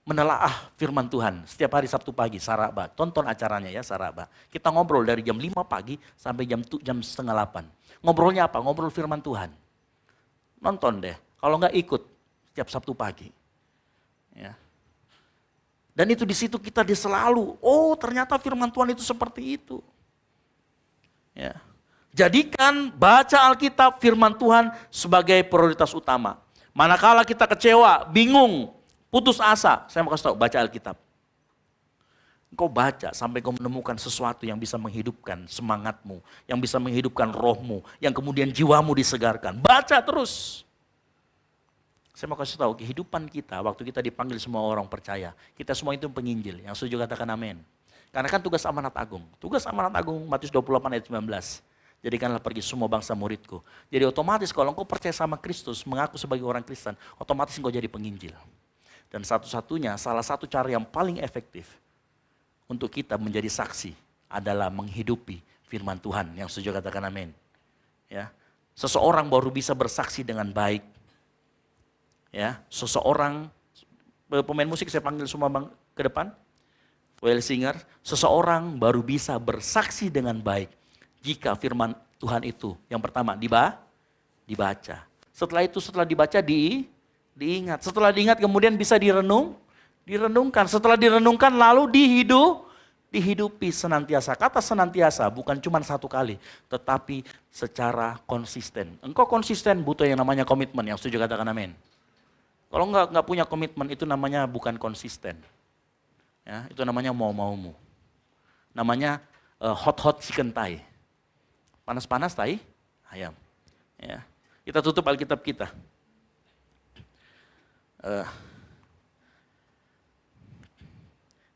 menelaah firman Tuhan setiap hari Sabtu pagi, Saraba. Tonton acaranya ya, Saraba. Kita ngobrol dari jam 5 pagi sampai jam setengah 8. Ngobrolnya apa? Ngobrol firman Tuhan. Nonton deh, kalau enggak ikut setiap Sabtu pagi. Ya. Dan itu di situ kita selalu, ternyata firman Tuhan itu seperti itu. Ya. Jadikan baca Alkitab firman Tuhan sebagai prioritas utama. Manakala kita kecewa, bingung, putus asa, saya mau kasih tahu, baca Alkitab. Engkau baca sampai kau menemukan sesuatu yang bisa menghidupkan semangatmu, yang bisa menghidupkan rohmu, yang kemudian jiwamu disegarkan. Baca terus. Saya mau kasih tahu, kehidupan kita, waktu kita dipanggil semua orang percaya, kita semua itu penginjil, yang setuju katakan amin. Karena kan tugas amanat agung. Tugas amanat agung, Matius 28 ayat 19. Jadikanlah pergi semua bangsa muridku. Jadi otomatis kalau engkau percaya sama Kristus, mengaku sebagai orang Kristen, otomatis engkau jadi penginjil. Dan satu-satunya, salah satu cara yang paling efektif untuk kita menjadi saksi adalah menghidupi firman Tuhan. Yang setuju katakan amin. Ya, seseorang baru bisa bersaksi dengan baik. Ya, seseorang, pemain musik saya panggil semua bang ke depan. Well singer, seseorang baru bisa bersaksi dengan baik jika firman Tuhan itu yang pertama dibaca. Setelah itu setelah dibaca diingat. Setelah diingat kemudian bisa direnungkan. Setelah direnungkan lalu dihidupi senantiasa. Kata senantiasa bukan cuma satu kali, tetapi secara konsisten. Engkau konsisten butuh yang namanya komitmen. Yang setuju katakan amin. Kalau enggak punya komitmen itu namanya bukan konsisten. Ya, itu namanya mau-maumu. Namanya hot chicken thigh. Panas-panas tai ayam. Ya. Kita tutup Alkitab kita.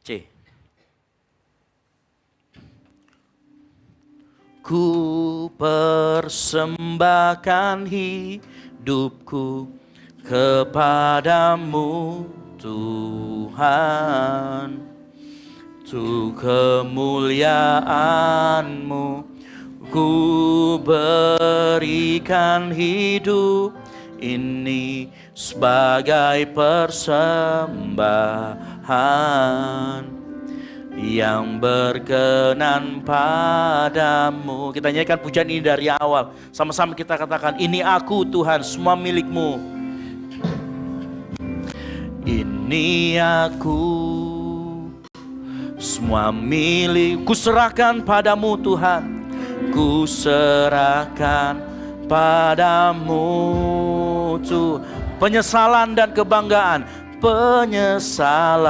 C. Ku persembahkan hidupku kepadamu Tuhan, untuk kemuliaan-Mu ku berikan hidup ini sebagai persembahan yang berkenan padamu. Kita nyanyikan pujian ini dari awal. Sama-sama kita katakan, ini aku Tuhan, semua milik-Mu. Ini aku, semua milik, ku serahkan padamu Tuhan. Ku serahkan padamu Tuhan. Penyesalan dan kebanggaan, penyesalan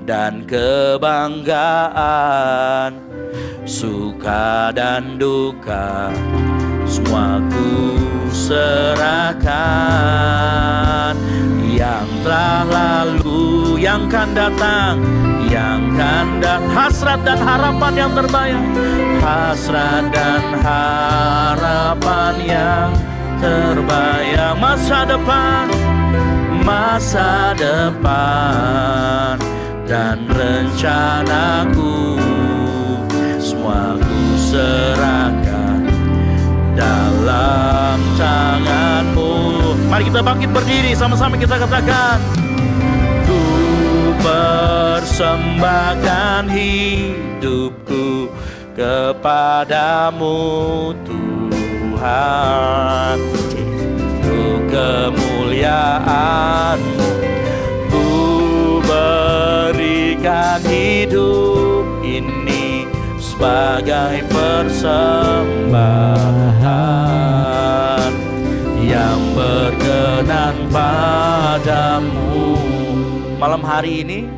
dan kebanggaan, suka dan duka, semua ku serahkan. Yang telah lalu, yang akan datang, yang akan datang, hasrat dan harapan yang terbayang, hasrat dan harapan yang terbayang, masa depan dan rencanaku, semua ku serahkan dalam tangan-Mu. Mari kita bangkit berdiri, sama-sama kita katakan, ku persembahkan hidupku kepadamu Tuhan, untuk kemuliaan-Mu ku berikan hidup ini sebagai persembahan yang berkenan padamu. Malam hari ini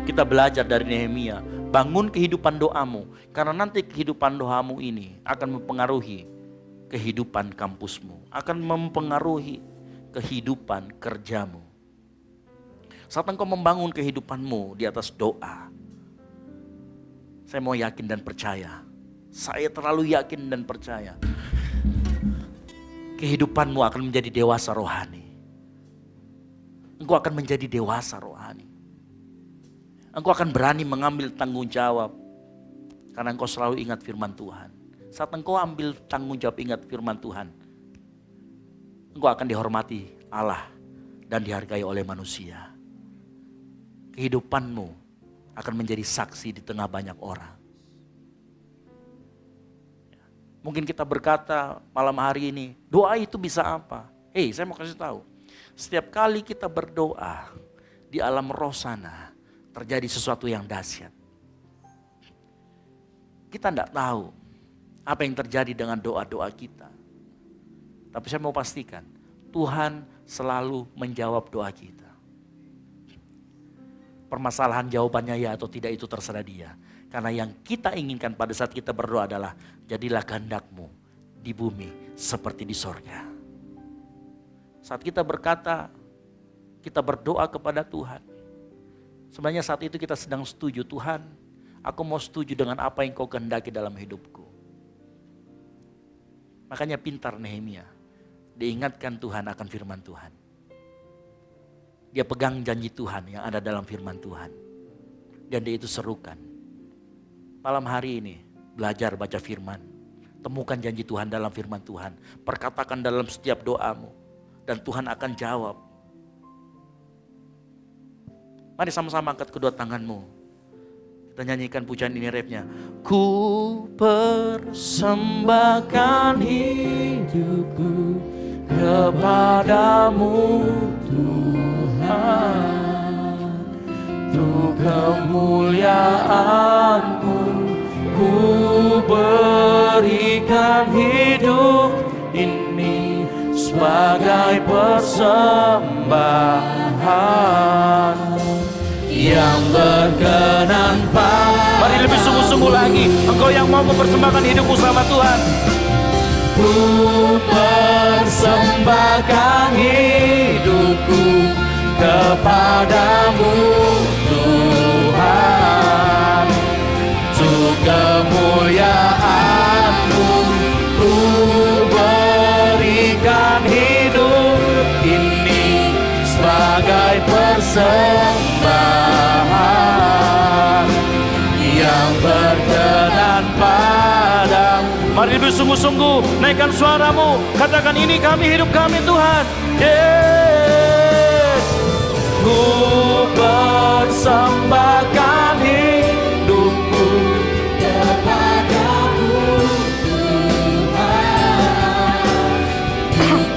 kita belajar dari Nehemia, bangun kehidupan doamu, karena nanti kehidupan doamu ini akan mempengaruhi kehidupan kampusmu, akan mempengaruhi kehidupan kerjamu. Saat engkau membangun kehidupanmu di atas doa, saya mau yakin dan percaya, saya terlalu yakin dan percaya, kehidupanmu akan menjadi dewasa rohani. Engkau akan menjadi dewasa rohani. Engkau akan berani mengambil tanggung jawab, karena engkau selalu ingat firman Tuhan. Saat engkau ambil tanggung jawab ingat firman Tuhan, engkau akan dihormati Allah dan dihargai oleh manusia. Kehidupanmu akan menjadi saksi di tengah banyak orang. Mungkin kita berkata malam hari ini, doa itu bisa apa? Saya mau kasih tahu. Setiap kali kita berdoa, di alam roh sana terjadi sesuatu yang dahsyat. Kita tidak tahu apa yang terjadi dengan doa-doa kita. Tapi saya mau pastikan, Tuhan selalu menjawab doa kita. Permasalahan jawabannya ya atau tidak itu terserah Dia. Karena yang kita inginkan pada saat kita berdoa adalah, jadilah kehendak-Mu di bumi seperti di sorga. Saat kita berkata, kita berdoa kepada Tuhan, sebenarnya saat itu kita sedang setuju, Tuhan, aku mau setuju dengan apa yang Kau kehendaki dalam hidupku. Makanya pintar Nehemia, diingatkan Tuhan akan firman Tuhan. Dia pegang janji Tuhan yang ada dalam firman Tuhan. dan dia itu serukan. Malam hari ini belajar baca firman. Temukan janji Tuhan dalam firman Tuhan. Perkatakan dalam setiap doamu. Dan Tuhan akan jawab. Mari sama-sama angkat kedua tanganmu. Kita nyanyikan pujian ini refnya. Ku persembahkan hidupku kepadamu Tuhan. Untuk kemuliaan-Mu ku berikan hidup ini sebagai persembahan yang berkenan pada. Mari lebih sungguh-sungguh lagi. Engkau yang mau mempersembahkan hidupmu sama Tuhan. Ku persembahkan hidupku kepadamu Tuhan. Untuk kemuliaan-Mu ku berikan hidup ini sebagai persembahan yang berkenan padamu. Mari lebih sungguh-sungguh naikkan suaramu, katakan ini kami, hidup kami Tuhan. Yes. Ku persembahkan hidupku kepadamu Tuhan.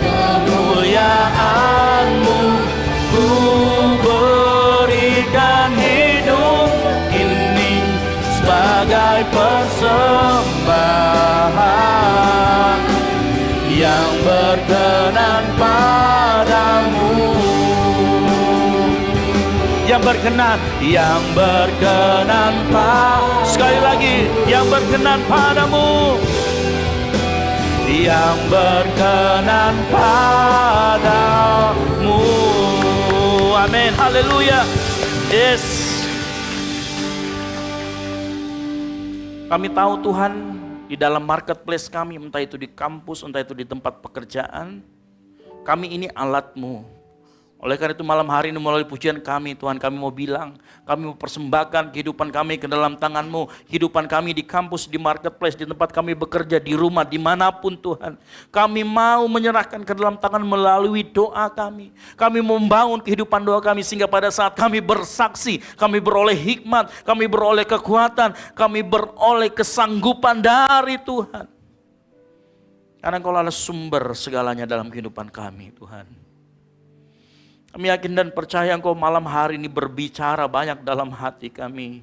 Kemuliaan-Mu ku berikan hidup ini sebagai persembahan yang berkenan padamu. Yang berkenan sekali lagi, yang berkenan padamu, yang berkenan padamu. Amin, haleluya. Yes. Kami tahu Tuhan, di dalam marketplace kami, entah itu di kampus, entah itu di tempat pekerjaan, kami ini alat-Mu. Oleh karena itu malam hari ini melalui pujian kami, Tuhan, kami mau bilang, kami mau persembahkan kehidupan kami ke dalam tangan-Mu. Kehidupan kami di kampus, di marketplace, di tempat kami bekerja, di rumah, dimanapun Tuhan. Kami mau menyerahkan ke dalam tangan melalui doa kami. Kami membangun kehidupan doa kami sehingga pada saat kami bersaksi, kami beroleh hikmat, kami beroleh kekuatan, kami beroleh kesanggupan dari Tuhan. Karena Engkau adalah sumber segalanya dalam kehidupan kami, Tuhan. Kami yakin dan percaya Engkau malam hari ini berbicara banyak dalam hati kami.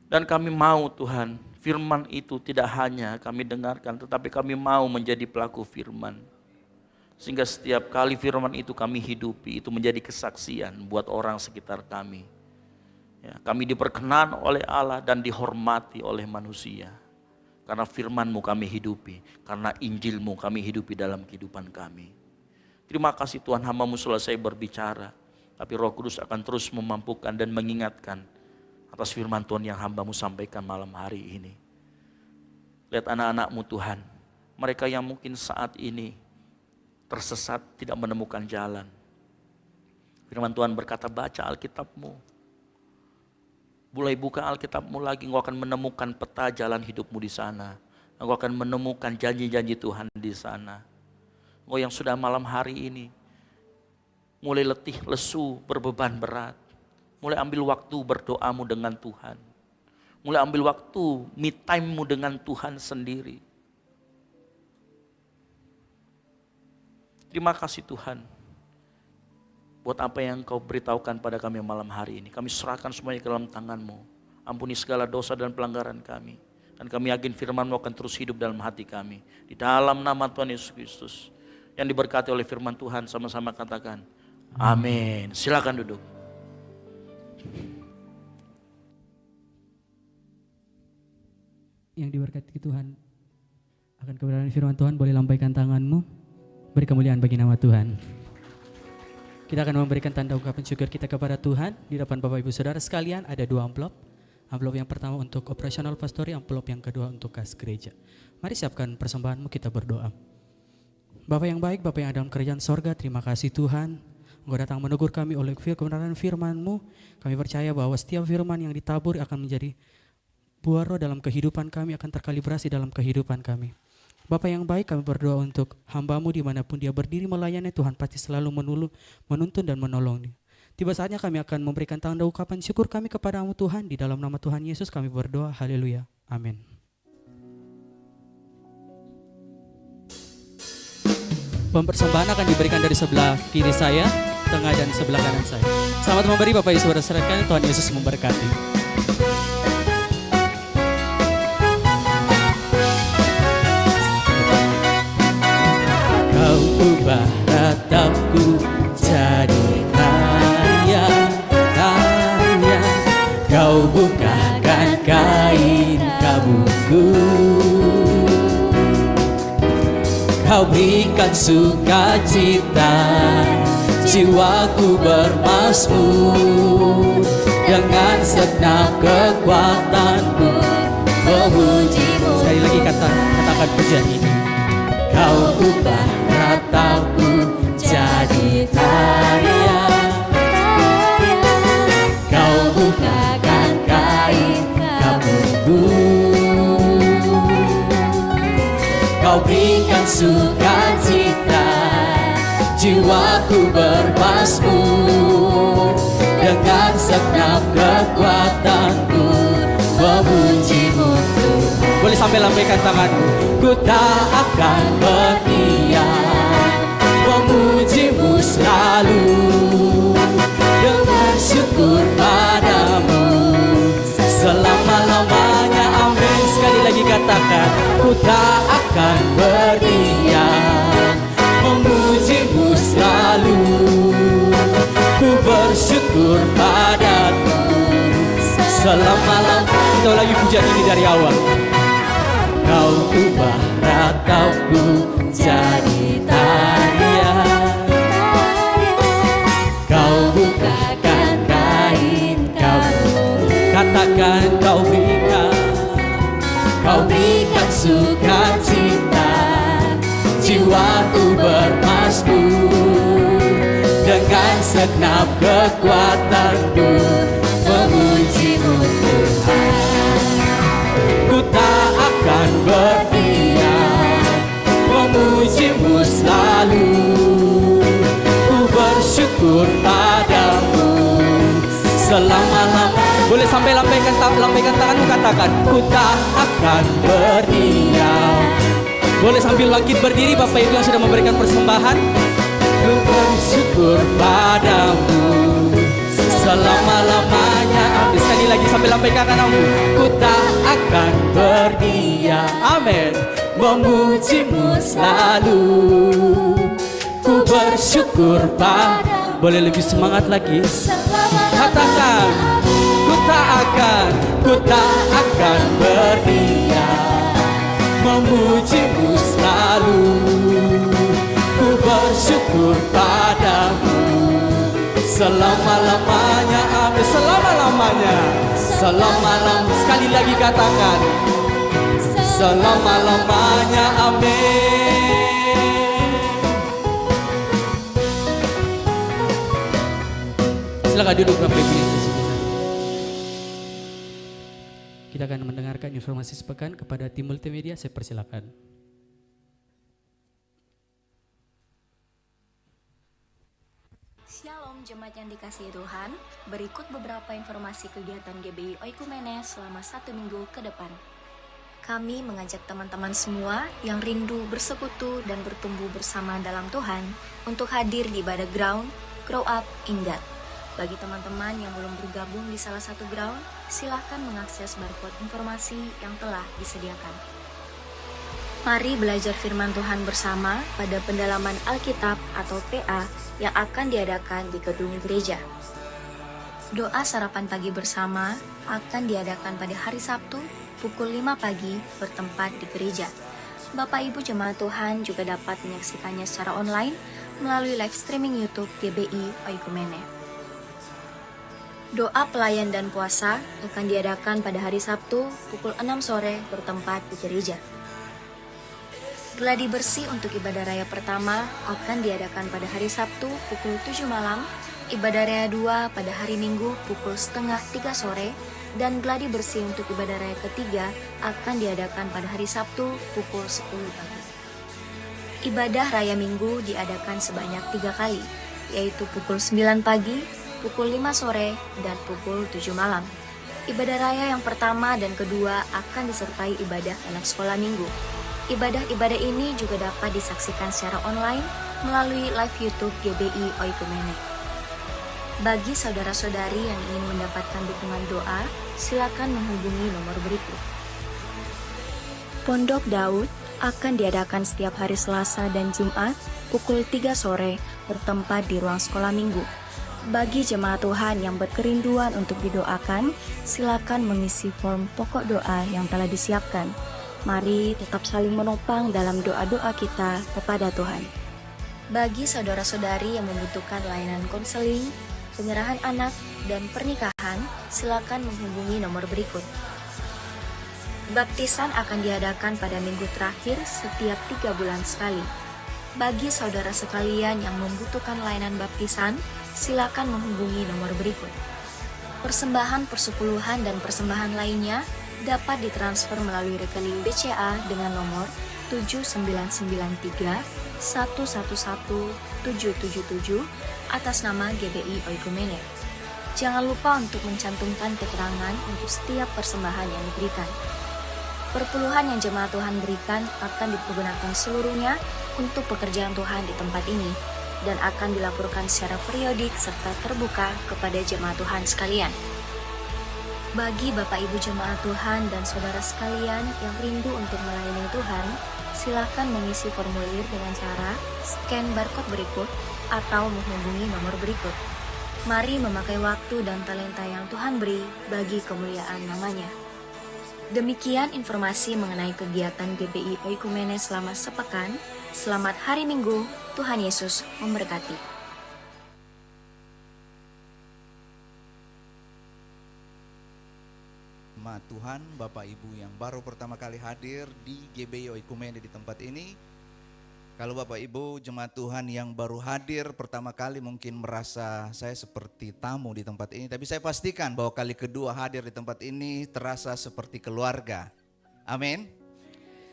Dan kami mau Tuhan, firman itu tidak hanya kami dengarkan, tetapi kami mau menjadi pelaku firman. Sehingga setiap kali firman itu kami hidupi, itu menjadi kesaksian buat orang sekitar kami. Ya, kami diperkenan oleh Allah dan dihormati oleh manusia. Karena firman-Mu kami hidupi, karena Injil-Mu kami hidupi dalam kehidupan kami. Terima kasih Tuhan, hamba-Mu selesai berbicara, tapi Roh Kudus akan terus memampukan dan mengingatkan atas firman Tuhan yang hamba-Mu sampaikan malam hari ini. Lihat anak-anak-Mu Tuhan, mereka yang mungkin saat ini tersesat, tidak menemukan jalan. Firman Tuhan berkata, baca Alkitab-Mu. Mulai buka Alkitab-Mu lagi, Engkau akan menemukan peta jalan hidup-Mu di sana. Engkau akan menemukan janji-janji Tuhan di sana. Engkau yang sudah malam hari ini mulai letih, lesu, berbeban berat. Mulai ambil waktu berdoamu dengan Tuhan. Mulai ambil waktu me time-Mu dengan Tuhan sendiri. Terima kasih Tuhan. Buat apa yang Engkau beritahukan pada kami malam hari ini. Kami serahkan semuanya ke dalam tangan-Mu. Ampuni segala dosa dan pelanggaran kami. Dan kami yakin firman-Mu akan terus hidup dalam hati kami. Di dalam nama Tuhan Yesus Kristus. Yang diberkati oleh firman Tuhan, sama-sama katakan amin. Silakan duduk. Yang diberkati Tuhan, akan kebenaran firman Tuhan, boleh lambaikan tanganmu. Beri kemuliaan bagi nama Tuhan. Kita akan memberikan tanda ungkapan syukur kita kepada Tuhan. Di depan Bapak Ibu Saudara sekalian ada 2 amplop. Amplop yang pertama untuk operasional pastori, amplop yang kedua untuk kas gereja. Mari siapkan persembahanmu, kita berdoa. Bapak yang baik, Bapak yang ada dalam kerajaan sorga, terima kasih Tuhan Engkau datang menegur kami oleh kebenaran firman-Mu. Kami percaya bahwa setiap firman yang ditabur akan menjadi buah roh dalam kehidupan kami, akan terkalibrasi dalam kehidupan kami. Bapa yang baik, kami berdoa untuk hamba-Mu dimanapun dia berdiri melayani, Tuhan pasti selalu menuntun dan menolong. Tiba saatnya kami akan memberikan tanda ucapan syukur kami kepada-Mu Tuhan. Di dalam nama Tuhan Yesus kami berdoa, haleluya, amin. Persembahan akan diberikan dari sebelah kiri saya, tengah dan sebelah kanan saya. Selamat memberi Bapak Ibu Saudara sekalian, Tuhan Yesus memberkati. Kau ubah ratapku jadi kaya, kaya. Kau bukakan kain kabungku. Kau berikan sukacita, jiwaku bermasmur. Dengan segenap kekuatanku memuji-Mu. Sekali lagi katakan pujian ini. Kau ubah ratapku jadi kaya, kau bukakan kain kabungku. Kau berikan sukacita, jiwaku bermasmur. Dengan segenap kekuatanku memuji-Mu Tuhan. Boleh sampai lambaikan tanganmu. Ku tak akan berdiam, memuji-Mu selalu. Dengan syukur padamu selama-lamanya, amin. Sekali lagi katakan, ku tak akan berdiam, memuji-Mu selalu. Ku bersyukur padamu selama-lamanya. Kita lagi pujian ini dari awal. Kau ubah ratapku jadi kaya, kau bukakan kain kabungku. Katakan kau berikan sukacita, jiwaku bermasmur. Dengan segenap kekuatanku memuji-Mu Tuhan. Ku tak akan berdiam, memuji-Mu selalu. Ku bersyukur padamu selama-lamanya. Boleh sampai lambaikan tanganmu, katakan, ku tak akan berdiam. Boleh sambil bangkit berdiri Bapak Ibu yang sudah memberikan persembahan. Ku bersyukur padamu selama-lamanya. Amin. Sekali lagi sambil lambaikan tanganmu. Ku tak akan berdiam, amin, memuji-Mu selalu. Ku bersyukur padamu. Boleh lebih semangat lagi. Katakan, ku tak akan berdiam, memuji-Mu selalu. Ku bersyukur padamu selama-lamanya, amin. Selama-lamanya, selama-lamanya. Sekali lagi katakan, selama-lamanya, amin. Silakan duduk Bapak Ibu yang disini. Kita akan mendengarkan informasi sepekan kepada tim multimedia. Saya persilakan. Shalom jemaat yang dikasihi Tuhan, berikut beberapa informasi kegiatan GBI Oikumene selama 1 minggu ke depan. Kami mengajak teman-teman semua yang rindu bersekutu dan bertumbuh bersama dalam Tuhan untuk hadir di ibadah ground Grow Up in God. Bagi teman-teman yang belum bergabung di salah satu ground, silahkan mengakses barcode informasi yang telah disediakan. Mari belajar firman Tuhan bersama pada pendalaman Alkitab atau PA yang akan diadakan di gedung gereja. Doa sarapan pagi bersama akan diadakan pada hari Sabtu pukul 5 pagi bertempat di gereja. Bapak Ibu jemaat Tuhan juga dapat menyaksikannya secara online melalui live streaming YouTube GBI Oikumene. Doa pelayan dan puasa akan diadakan pada hari Sabtu pukul 6 sore bertempat di gereja. Gladi bersih untuk ibadah raya pertama akan diadakan pada hari Sabtu pukul 7 malam, ibadah raya 2 pada hari Minggu pukul setengah 3 sore, dan gladi bersih untuk ibadah raya ketiga akan diadakan pada hari Sabtu pukul 10 pagi. Ibadah raya Minggu diadakan sebanyak 3 kali, yaitu pukul 9 pagi, pukul 5 sore, dan pukul 7 malam. Ibadah raya yang pertama dan kedua akan disertai ibadah anak sekolah minggu. Ibadah-ibadah ini juga dapat disaksikan secara online melalui live YouTube GBI Oikumene. Bagi saudara-saudari yang ingin mendapatkan dukungan doa, silakan menghubungi nomor berikut. Pondok Daud akan diadakan setiap hari Selasa dan Jumat pukul 3 sore bertempat di ruang sekolah minggu. Bagi jemaat Tuhan yang berkerinduan untuk didoakan, silakan mengisi form pokok doa yang telah disiapkan. Mari tetap saling menopang dalam doa-doa kita kepada Tuhan. Bagi saudara-saudari yang membutuhkan layanan konseling, penyerahan anak, dan pernikahan, silakan menghubungi nomor berikut. Baptisan akan diadakan pada minggu terakhir setiap 3 bulan sekali. Bagi saudara sekalian yang membutuhkan layanan baptisan, silakan menghubungi nomor berikut. Persembahan persepuluhan dan persembahan lainnya dapat ditransfer melalui rekening BCA dengan nomor 7993 111 777 atas nama GBI Oikumene. Jangan lupa untuk mencantumkan keterangan untuk setiap persembahan yang diberikan. Perpuluhan yang jemaat Tuhan berikan akan dipergunakan seluruhnya untuk pekerjaan Tuhan di tempat ini dan akan dilaporkan secara periodik serta terbuka kepada jemaat Tuhan sekalian. Bagi Bapak Ibu jemaat Tuhan dan saudara sekalian yang rindu untuk melayani Tuhan, silakan mengisi formulir dengan cara scan barcode berikut atau menghubungi nomor berikut. Mari memakai waktu dan talenta yang Tuhan beri bagi kemuliaan namanya. Demikian informasi mengenai kegiatan GBI Oikumene selama sepekan. Selamat hari Minggu, Tuhan Yesus memberkati. Tuhan, Bapak Ibu yang baru pertama kali hadir di GBI Oikumene di tempat ini. Kalau Bapak Ibu jemaat Tuhan yang baru hadir pertama kali mungkin merasa saya seperti tamu di tempat ini, tapi saya pastikan bahwa kali kedua hadir di tempat ini terasa seperti keluarga. Amin.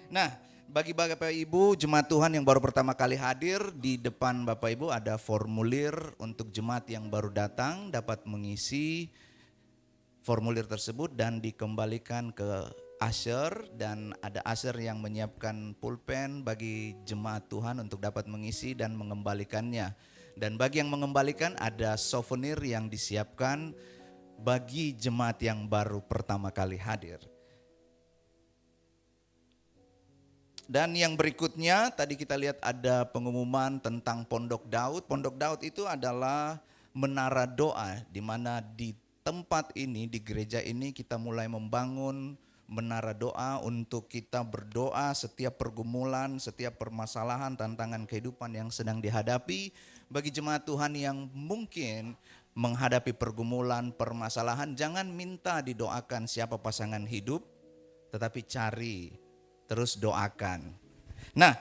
Nah, bagi Bapak Ibu jemaat Tuhan yang baru pertama kali hadir, di depan Bapak Ibu ada formulir untuk jemaat yang baru datang dapat mengisi formulir tersebut dan dikembalikan ke usher, dan ada usher yang menyiapkan pulpen bagi jemaat Tuhan untuk dapat mengisi dan mengembalikannya. Dan bagi yang mengembalikan ada souvenir yang disiapkan bagi jemaat yang baru pertama kali hadir. Dan yang berikutnya tadi kita lihat ada pengumuman tentang Pondok Daud. Pondok Daud itu adalah menara doa, di mana di tempat ini, di gereja ini kita mulai membangun menara doa untuk kita berdoa setiap pergumulan, setiap permasalahan, tantangan kehidupan yang sedang dihadapi. Bagi jemaat Tuhan yang mungkin menghadapi pergumulan, permasalahan, jangan minta didoakan siapa pasangan hidup, tetapi cari, terus doakan. Nah,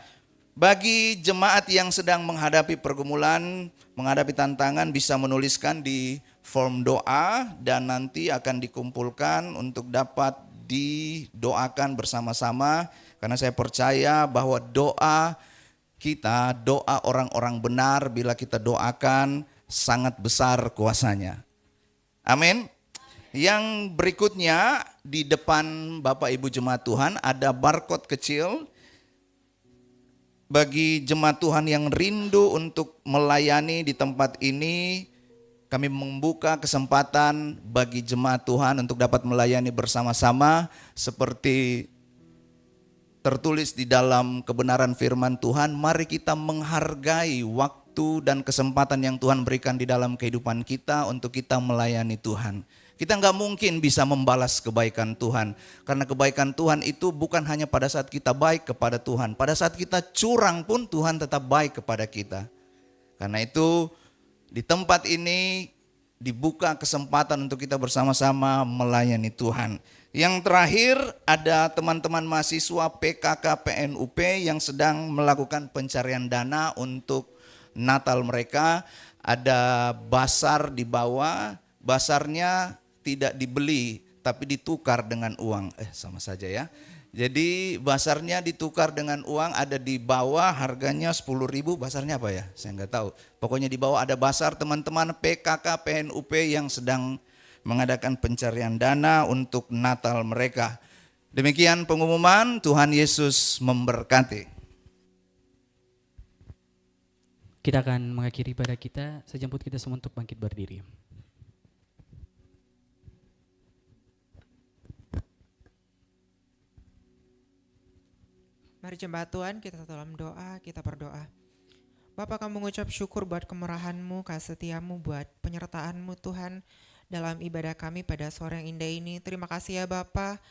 bagi jemaat yang sedang menghadapi pergumulan, menghadapi tantangan, bisa menuliskan di form doa dan nanti akan dikumpulkan untuk dapat didoakan bersama-sama, karena saya percaya bahwa doa kita, doa orang-orang benar bila kita doakan sangat besar kuasanya. Amin. Yang berikutnya di depan Bapak Ibu jemaat Tuhan ada barcode kecil bagi jemaat Tuhan yang rindu untuk melayani di tempat ini. Kami membuka kesempatan bagi jemaat Tuhan untuk dapat melayani bersama-sama seperti tertulis di dalam kebenaran firman Tuhan. Mari kita menghargai waktu dan kesempatan yang Tuhan berikan di dalam kehidupan kita untuk kita melayani Tuhan. Kita nggak mungkin bisa membalas kebaikan Tuhan, karena kebaikan Tuhan itu bukan hanya pada saat kita baik kepada Tuhan. Pada saat kita curang pun Tuhan tetap baik kepada kita. Karena itu di tempat ini dibuka kesempatan untuk kita bersama-sama melayani Tuhan. Yang terakhir ada teman-teman mahasiswa PKK PNUP yang sedang melakukan pencarian dana untuk Natal mereka. Ada basar di bawah, basarnya tidak dibeli tapi ditukar dengan uang. Sama saja ya. Jadi basarnya ditukar dengan uang, ada di bawah harganya 10.000, basarnya apa ya? Saya nggak tahu. Pokoknya di bawah ada basar teman-teman PKK PNUP yang sedang mengadakan pencarian dana untuk Natal mereka. Demikian pengumuman, Tuhan Yesus memberkati. Kita akan mengakhiri ibadah kita, saya jemput kita semua untuk bangkit berdiri. Mari jemaat Tuhan, kita dalam doa, kita berdoa. Bapa, kami mengucap syukur buat kemurahan-Mu, kasih setia-Mu, buat penyertaan-Mu Tuhan dalam ibadah kami pada sore yang indah ini. Terima kasih ya Bapa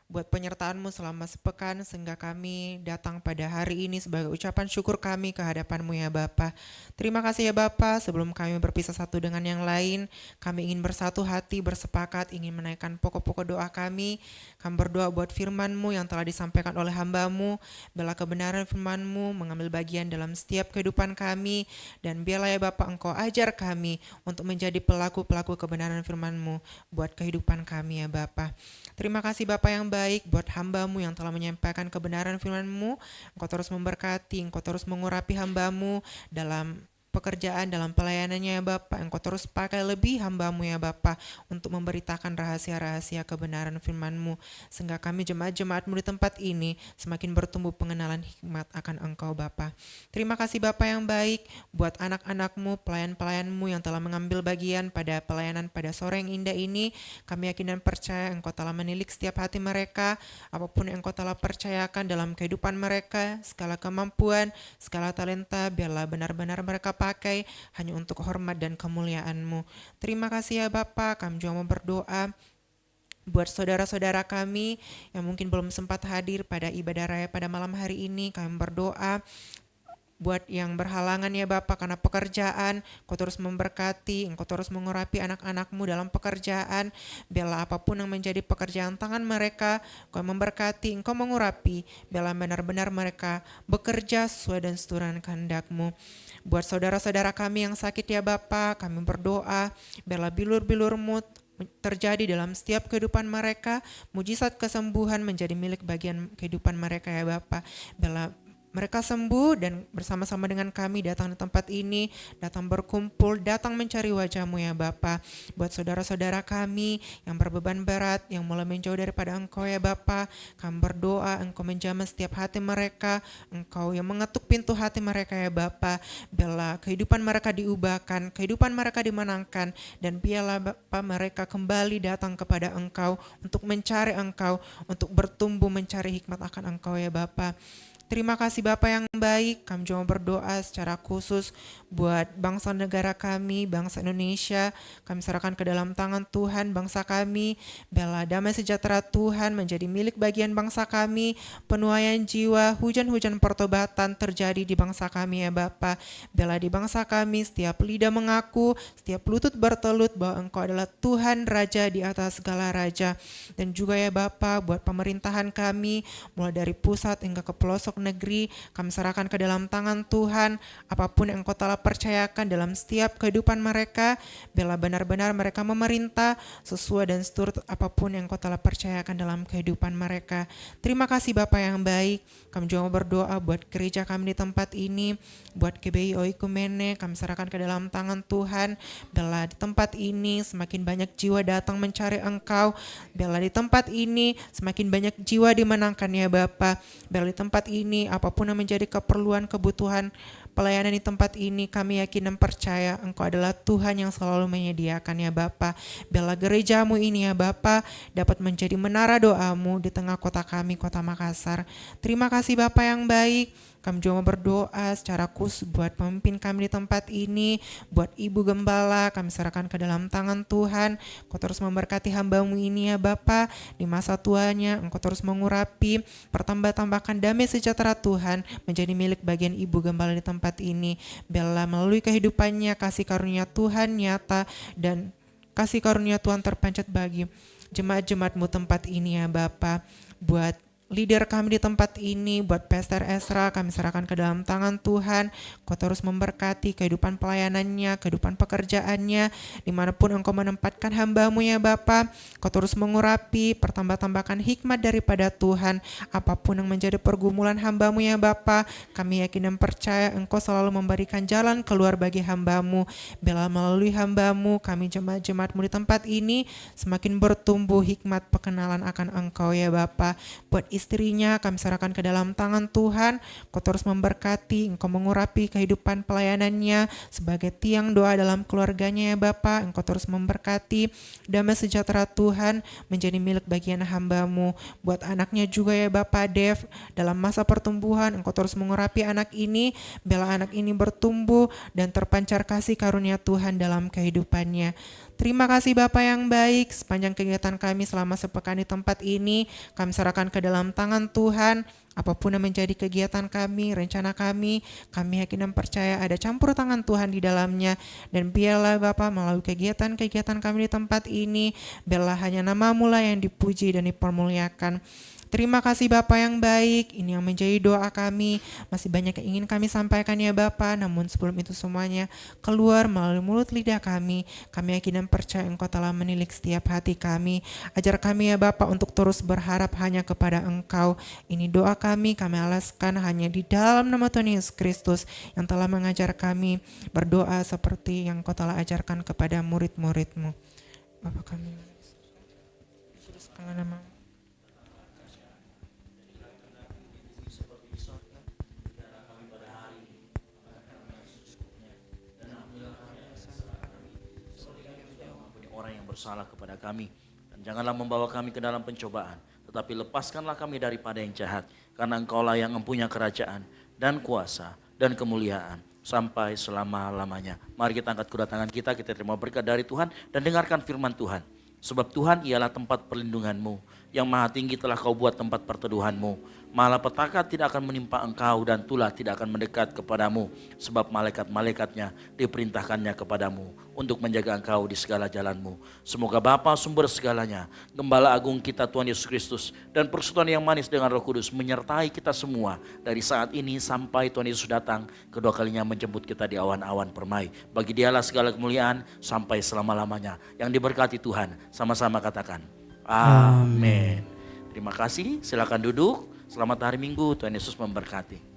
buat penyertaan-Mu selama sepekan sehingga kami datang pada hari ini sebagai ucapan syukur kami ke hadapan-Mu ya Bapa. Terima kasih ya Bapa, sebelum kami berpisah satu dengan yang lain, kami ingin bersatu hati, bersepakat, ingin menaikkan pokok-pokok doa kami. Kami berdoa buat firman-Mu yang telah disampaikan oleh hamba-Mu, biarlah kebenaran firman-Mu mengambil bagian dalam setiap kehidupan kami, dan biarlah ya Bapa Engkau ajar kami untuk menjadi pelaku-pelaku kebenaran firman-Mu buat kehidupan kami ya Bapa. Terima kasih Bapa yang baik buat hamba-Mu yang telah menyampaikan kebenaran firman-Mu. Engkau terus memberkati, Engkau terus mengurapi hamba-Mu dalam pekerjaan, dalam pelayanannya ya Bapa. Engkau terus pakai lebih hamba-Mu ya Bapa untuk memberitakan rahasia-rahasia kebenaran firman-Mu, sehingga kami jemaat-jemaat-Mu di tempat ini semakin bertumbuh pengenalan hikmat akan Engkau Bapa. Terima kasih Bapa yang baik buat anak-anak-Mu, pelayan-pelayan-Mu yang telah mengambil bagian pada pelayanan pada sore yang indah ini. Kami yakin dan percaya Engkau telah menilik setiap hati mereka, apapun yang Engkau telah percayakan dalam kehidupan mereka, segala kemampuan, segala talenta, biarlah benar-benar mereka pakai hanya untuk hormat dan kemuliaan-Mu. Terima kasih ya Bapa, kami juga mau berdoa buat saudara-saudara kami yang mungkin belum sempat hadir pada ibadah raya pada malam hari ini. Kami berdoa buat yang berhalangan ya Bapa karena pekerjaan, Engkau terus memberkati, Engkau terus mengurapi anak-anak-Mu dalam pekerjaan. Biarlah apapun yang menjadi pekerjaan tangan mereka, Engkau memberkati, Engkau mengurapi. Biarlah benar-benar mereka bekerja sesuai dan seturut kehendak-Mu. Buat saudara-saudara kami yang sakit ya Bapa, kami berdoa, biarlah bilur-bilur-Mu terjadi dalam setiap kehidupan mereka, mujizat kesembuhan menjadi milik bagian kehidupan mereka ya Bapa. Biarlah mereka sembuh dan bersama-sama dengan kami datang di tempat ini, datang berkumpul, datang mencari wajah-Mu ya Bapa. Buat saudara-saudara kami yang berbeban berat, yang mulai menjauh daripada Engkau ya Bapa, kami berdoa Engkau menjamah setiap hati mereka, Engkau yang mengetuk pintu hati mereka ya Bapa. Biarlah kehidupan mereka diubahkan, kehidupan mereka dimenangkan, dan biarlah Bapa mereka kembali datang kepada Engkau untuk mencari Engkau, untuk bertumbuh mencari hikmat akan Engkau ya Bapa. Terima kasih Bapa yang baik, kami juga berdoa secara khusus buat bangsa negara kami, bangsa Indonesia. Kami serahkan ke dalam tangan Tuhan bangsa kami. Biarlah damai sejahtera Tuhan menjadi milik bagian bangsa kami. Penuaian jiwa, hujan-hujan pertobatan terjadi di bangsa kami ya Bapa. Biarlah di bangsa kami setiap lidah mengaku, setiap lutut bertelut bahwa Engkau adalah Tuhan Raja di atas segala raja. Dan juga ya Bapa buat pemerintahan kami, mulai dari pusat hingga ke pelosok negeri, kami serahkan ke dalam tangan Tuhan. Apapun yang Engkau telah percayakan dalam setiap kehidupan mereka, biarlah benar-benar mereka memerintah sesuai dan seturut apapun yang Engkau telah percayakan dalam kehidupan mereka. Terima kasih Bapa yang baik, kami juga berdoa buat gereja kami di tempat ini, buat GBI Oikumene, kami serahkan ke dalam tangan Tuhan. Biarlah di tempat ini semakin banyak jiwa datang mencari Engkau, biarlah di tempat ini semakin banyak jiwa dimenangkan ya Bapa. Biarlah di tempat ini apapun yang menjadi keperluan, kebutuhan pelayanan di tempat ini, kami yakin dan percaya Engkau adalah Tuhan yang selalu menyediakan ya Bapa. Biarlah gereja-Mu ini ya Bapa dapat menjadi menara doa-Mu di tengah kota kami, kota Makassar. Terima kasih Bapa yang baik. Kami juga berdoa secara khusus buat pemimpin kami di tempat ini, buat Ibu Gembala, kami serahkan ke dalam tangan Tuhan. Engkau terus memberkati hamba-Mu ini ya Bapa, di masa tuanya Engkau terus mengurapi, pertambah-tambahkan damai sejahtera Tuhan menjadi milik bagian Ibu Gembala di tempat ini. Biarlah melalui kehidupannya kasih karunia Tuhan nyata dan kasih karunia Tuhan terpanjat bagi jemaat-jemaat-Mu tempat ini ya Bapa. Buat leader kami di tempat ini, buat Pastor Ezra, kami serahkan ke dalam tangan Tuhan. Kau terus memberkati kehidupan pelayanannya, kehidupan pekerjaannya, dimanapun Engkau menempatkan hamba-Mu ya Bapa. Kau terus mengurapi, pertambah-tambahkan hikmat daripada Tuhan. Apapun yang menjadi pergumulan hamba-Mu ya Bapa, kami yakin dan percaya Engkau selalu memberikan jalan keluar bagi hamba-Mu. Bila melalui hamba-Mu, kami jemaat-jemaat-Mu di tempat ini semakin bertumbuh hikmat pengenalan akan Engkau ya Bapa. Buat istrinya kami serahkan ke dalam tangan Tuhan. Kau terus memberkati, Engkau mengurapi kehidupan pelayanannya sebagai tiang doa dalam keluarganya ya Bapa. Engkau terus memberkati, damai sejahtera Tuhan menjadi milik bagian hamba-Mu. Buat anaknya juga ya Bapa Dev, dalam masa pertumbuhan Engkau terus mengurapi anak ini, bila anak ini bertumbuh dan terpancar kasih karunia Tuhan dalam kehidupannya. Terima kasih Bapa yang baik, sepanjang kegiatan kami selama sepekan di tempat ini, kami serahkan ke dalam tangan Tuhan. Apapun yang menjadi kegiatan kami, rencana kami yakin dan percaya ada campur tangan Tuhan di dalamnya. Dan biarlah Bapa melalui kegiatan-kegiatan kami di tempat ini, biarlah hanya nama-Mu lah yang dipuji dan dipermuliakan. Terima kasih Bapa yang baik, ini yang menjadi doa kami. Masih banyak yang ingin kami sampaikan ya Bapa, namun sebelum itu semuanya keluar melalui mulut lidah kami yakin dan percaya Engkau telah menilik setiap hati kami. Ajar kami ya Bapa untuk terus berharap hanya kepada Engkau. Ini doa kami alaskan hanya di dalam nama Tuhan Yesus Kristus yang telah mengajar kami berdoa seperti yang Engkau telah ajarkan kepada murid-murid-Mu. Bapa kami, kuduskanlah nama-Mu. Bersalah kepada kami, dan janganlah membawa kami ke dalam pencobaan, tetapi lepaskanlah kami daripada yang jahat, karena Engkaulah yang mempunyai kerajaan dan kuasa dan kemuliaan sampai selama-lamanya. Mari kita angkat kedua tangan kita terima berkat dari Tuhan dan dengarkan firman Tuhan. Sebab Tuhan ialah tempat perlindungan-Mu, yang maha tinggi telah Kau buat tempat perteduhan-Mu. Malapetaka tidak akan menimpa Engkau dan tulah tidak akan mendekat kepadamu, sebab malaikat-malaikatnya diperintahkannya kepadamu untuk menjaga Engkau di segala jalanmu. Semoga Bapa sumber segalanya, Gembala Agung kita Tuhan Yesus Kristus, dan persekutuan yang manis dengan Roh Kudus menyertai kita semua dari saat ini sampai Tuhan Yesus datang kedua kalinya menjemput kita di awan-awan permai. Bagi Dialah segala kemuliaan sampai selama-lamanya. Yang diberkati Tuhan, sama-sama katakan amin. Terima kasih, silakan duduk. Selamat hari Minggu, Tuhan Yesus memberkati.